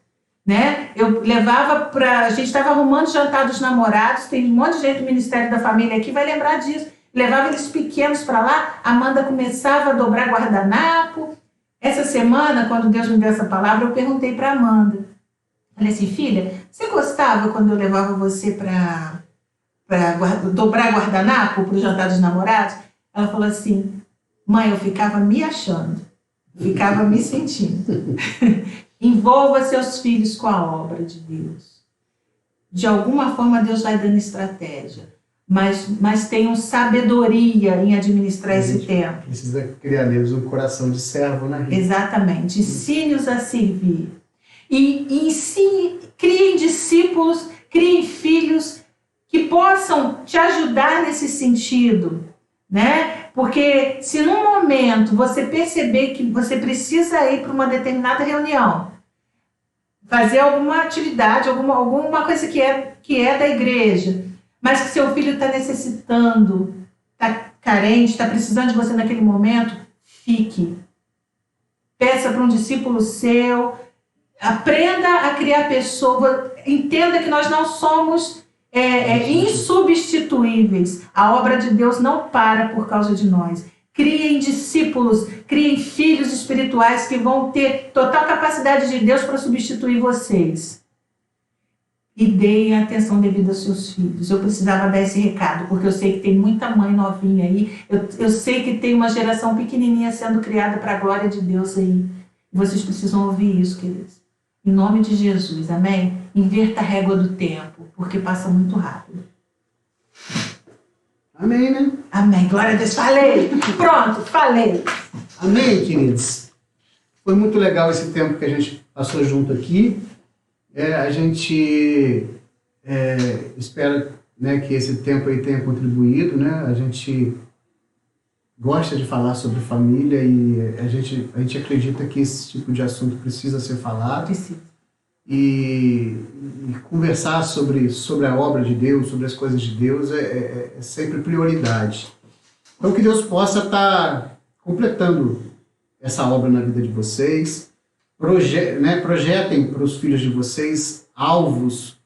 Speaker 2: Né? Eu levava para... A gente estava arrumando jantar dos namorados. Tem um monte de gente do Ministério da Família aqui vai lembrar disso. Levava eles pequenos para lá. A Amanda começava a dobrar guardanapo. Essa semana, quando Deus me deu essa palavra, eu perguntei para Amanda. Falei assim, filha, você gostava quando eu levava você para dobrar guardanapo para o jantar dos namorados? Ela falou assim, mãe, eu ficava me achando, ficava me sentindo. Envolva seus filhos com a obra de Deus. De alguma forma, Deus vai dando estratégia. Mas tenham sabedoria em administrar esse tempo.
Speaker 1: Precisa criar neles um coração de servo, né?
Speaker 2: Exatamente. Ensine-os a servir. E criem discípulos, criem filhos que possam te ajudar nesse sentido, né? Porque se num momento você perceber que você precisa ir para uma determinada reunião, fazer alguma atividade, alguma coisa que é da igreja, mas que seu filho está necessitando, está carente, está precisando de você naquele momento, fique. Peça para um discípulo seu, aprenda a criar pessoas, entenda que nós não somos insubstituíveis. A obra de Deus não para por causa de nós. Criem discípulos, criem filhos espirituais que vão ter total capacidade de Deus para substituir vocês. E deem a atenção devida aos seus filhos. Eu precisava dar esse recado, porque eu sei que tem muita mãe novinha aí. Eu sei que tem uma geração pequenininha sendo criada para a glória de Deus aí. Vocês precisam ouvir isso, queridos. Em nome de Jesus, amém? Inverta a régua do tempo, porque passa muito rápido.
Speaker 1: Amém, né?
Speaker 2: Amém. Glória a Deus. Falei. Pronto, falei.
Speaker 1: Amém, queridos. Foi muito legal esse tempo que a gente passou junto aqui. A gente espera, né, que esse tempo aí tenha contribuído, né? A gente gosta de falar sobre família e a gente acredita que esse tipo de assunto precisa ser falado.
Speaker 2: Precisa.
Speaker 1: E conversar sobre a obra de Deus, sobre as coisas de Deus é sempre prioridade. Então que Deus possa estar completando essa obra na vida de vocês. Projetem para os filhos de vocês alvos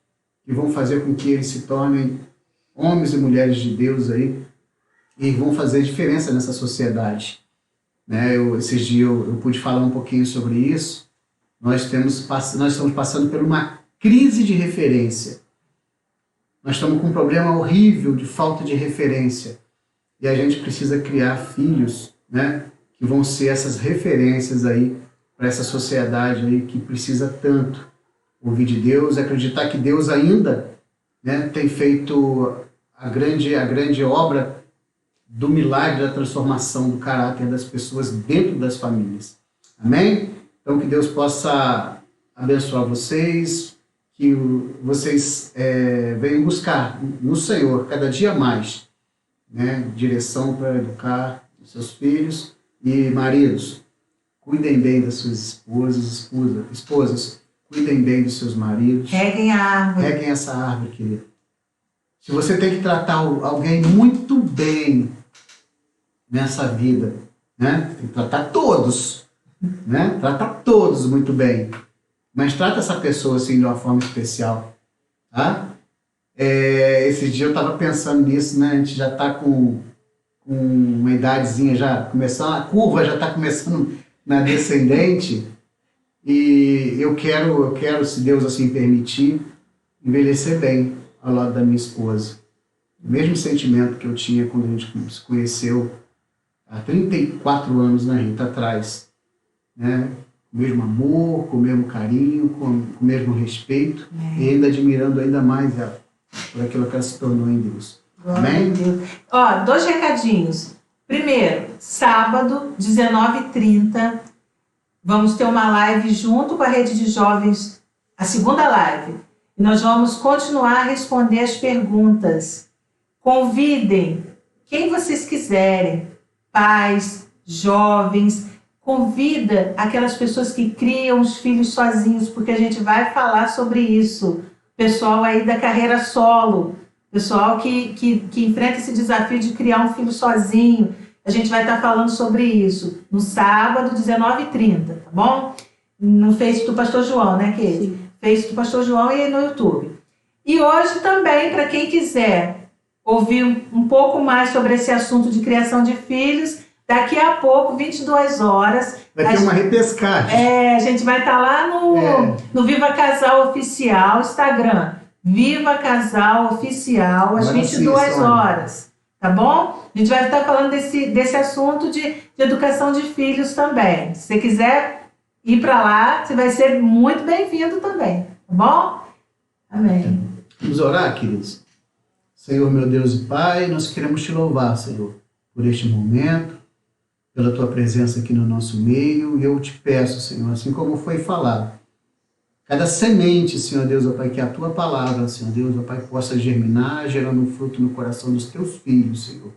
Speaker 1: que vão fazer com que eles se tornem homens e mulheres de Deus aí e vão fazer diferença nessa sociedade. Né? Esses dias eu pude falar um pouquinho sobre isso. Nós estamos passando por uma crise de referência. Nós estamos com um problema horrível de falta de referência. E a gente precisa criar filhos, né, que vão ser essas referências aí para essa sociedade aí que precisa tanto ouvir de Deus, acreditar que Deus ainda, né, tem feito a grande obra do milagre da transformação do caráter das pessoas dentro das famílias. Amém? Então que Deus possa abençoar vocês, que vocês venham buscar no Senhor cada dia mais né, direção para educar os seus filhos. E maridos, cuidem bem das suas esposas, cuidem bem dos seus maridos.
Speaker 2: Reguem a árvore.
Speaker 1: Reguem essa árvore, querido. Se você tem que tratar alguém muito bem nessa vida, né? Tem que tratar todos, né? Tratar todos muito bem. Mas trata essa pessoa assim de uma forma especial, tá? Esse dia eu estava pensando nisso, né? A gente já está com uma idadezinha já começando, a curva já está começando na descendente, e eu quero, se Deus assim permitir, envelhecer bem ao lado da minha esposa. O mesmo sentimento que eu tinha quando a gente se conheceu há 34 anos, né, Rita, atrás, né? Com o mesmo amor, com o mesmo carinho, com o mesmo respeito, e ainda admirando ainda mais ela por aquilo que ela se tornou em Deus. Amém?
Speaker 2: Ó, 2 recadinhos. Primeiro, sábado, 19h30, vamos ter uma live junto com a Rede de Jovens, a segunda live. E nós vamos continuar a responder as perguntas. Convidem quem vocês quiserem, pais, jovens, convida aquelas pessoas que criam os filhos sozinhos, porque a gente vai falar sobre isso. Pessoal aí da carreira solo, pessoal que enfrenta esse desafio de criar um filho sozinho. A gente vai estar falando sobre isso no sábado, 19h30, tá bom? No Face do Pastor João, né, Kate? Face do Pastor João e no YouTube. E hoje também, para quem quiser ouvir um pouco mais sobre esse assunto de criação de filhos, daqui a pouco, 22 horas...
Speaker 1: Vai ter uma repescagem.
Speaker 2: A gente vai estar lá no Viva Casal Oficial, Instagram. Viva Casal Oficial, às 22 horas. Tá bom? A gente vai estar falando desse assunto de educação de filhos também. Se você quiser ir para lá, você vai ser muito bem-vindo também. Tá bom? Amém.
Speaker 1: Vamos orar, queridos? Senhor, meu Deus e Pai, nós queremos te louvar, Senhor, por este momento, pela tua presença aqui no nosso meio, e eu te peço, Senhor, assim como foi falado, cada semente, Senhor Deus, ó Pai, que a tua palavra, Senhor Deus, ó Pai, possa germinar, gerando um fruto no coração dos teus filhos, Senhor,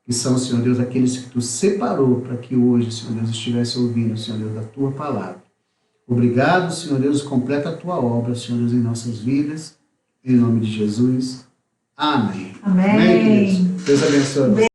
Speaker 1: que são, Senhor Deus, aqueles que tu separou para que hoje, Senhor Deus, estivesse ouvindo, Senhor Deus, da tua palavra. Obrigado, Senhor Deus, completa a tua obra, Senhor Deus, em nossas vidas, em nome de Jesus. Amém.
Speaker 2: Amém.
Speaker 1: Amém, queridos. Deus abençoe.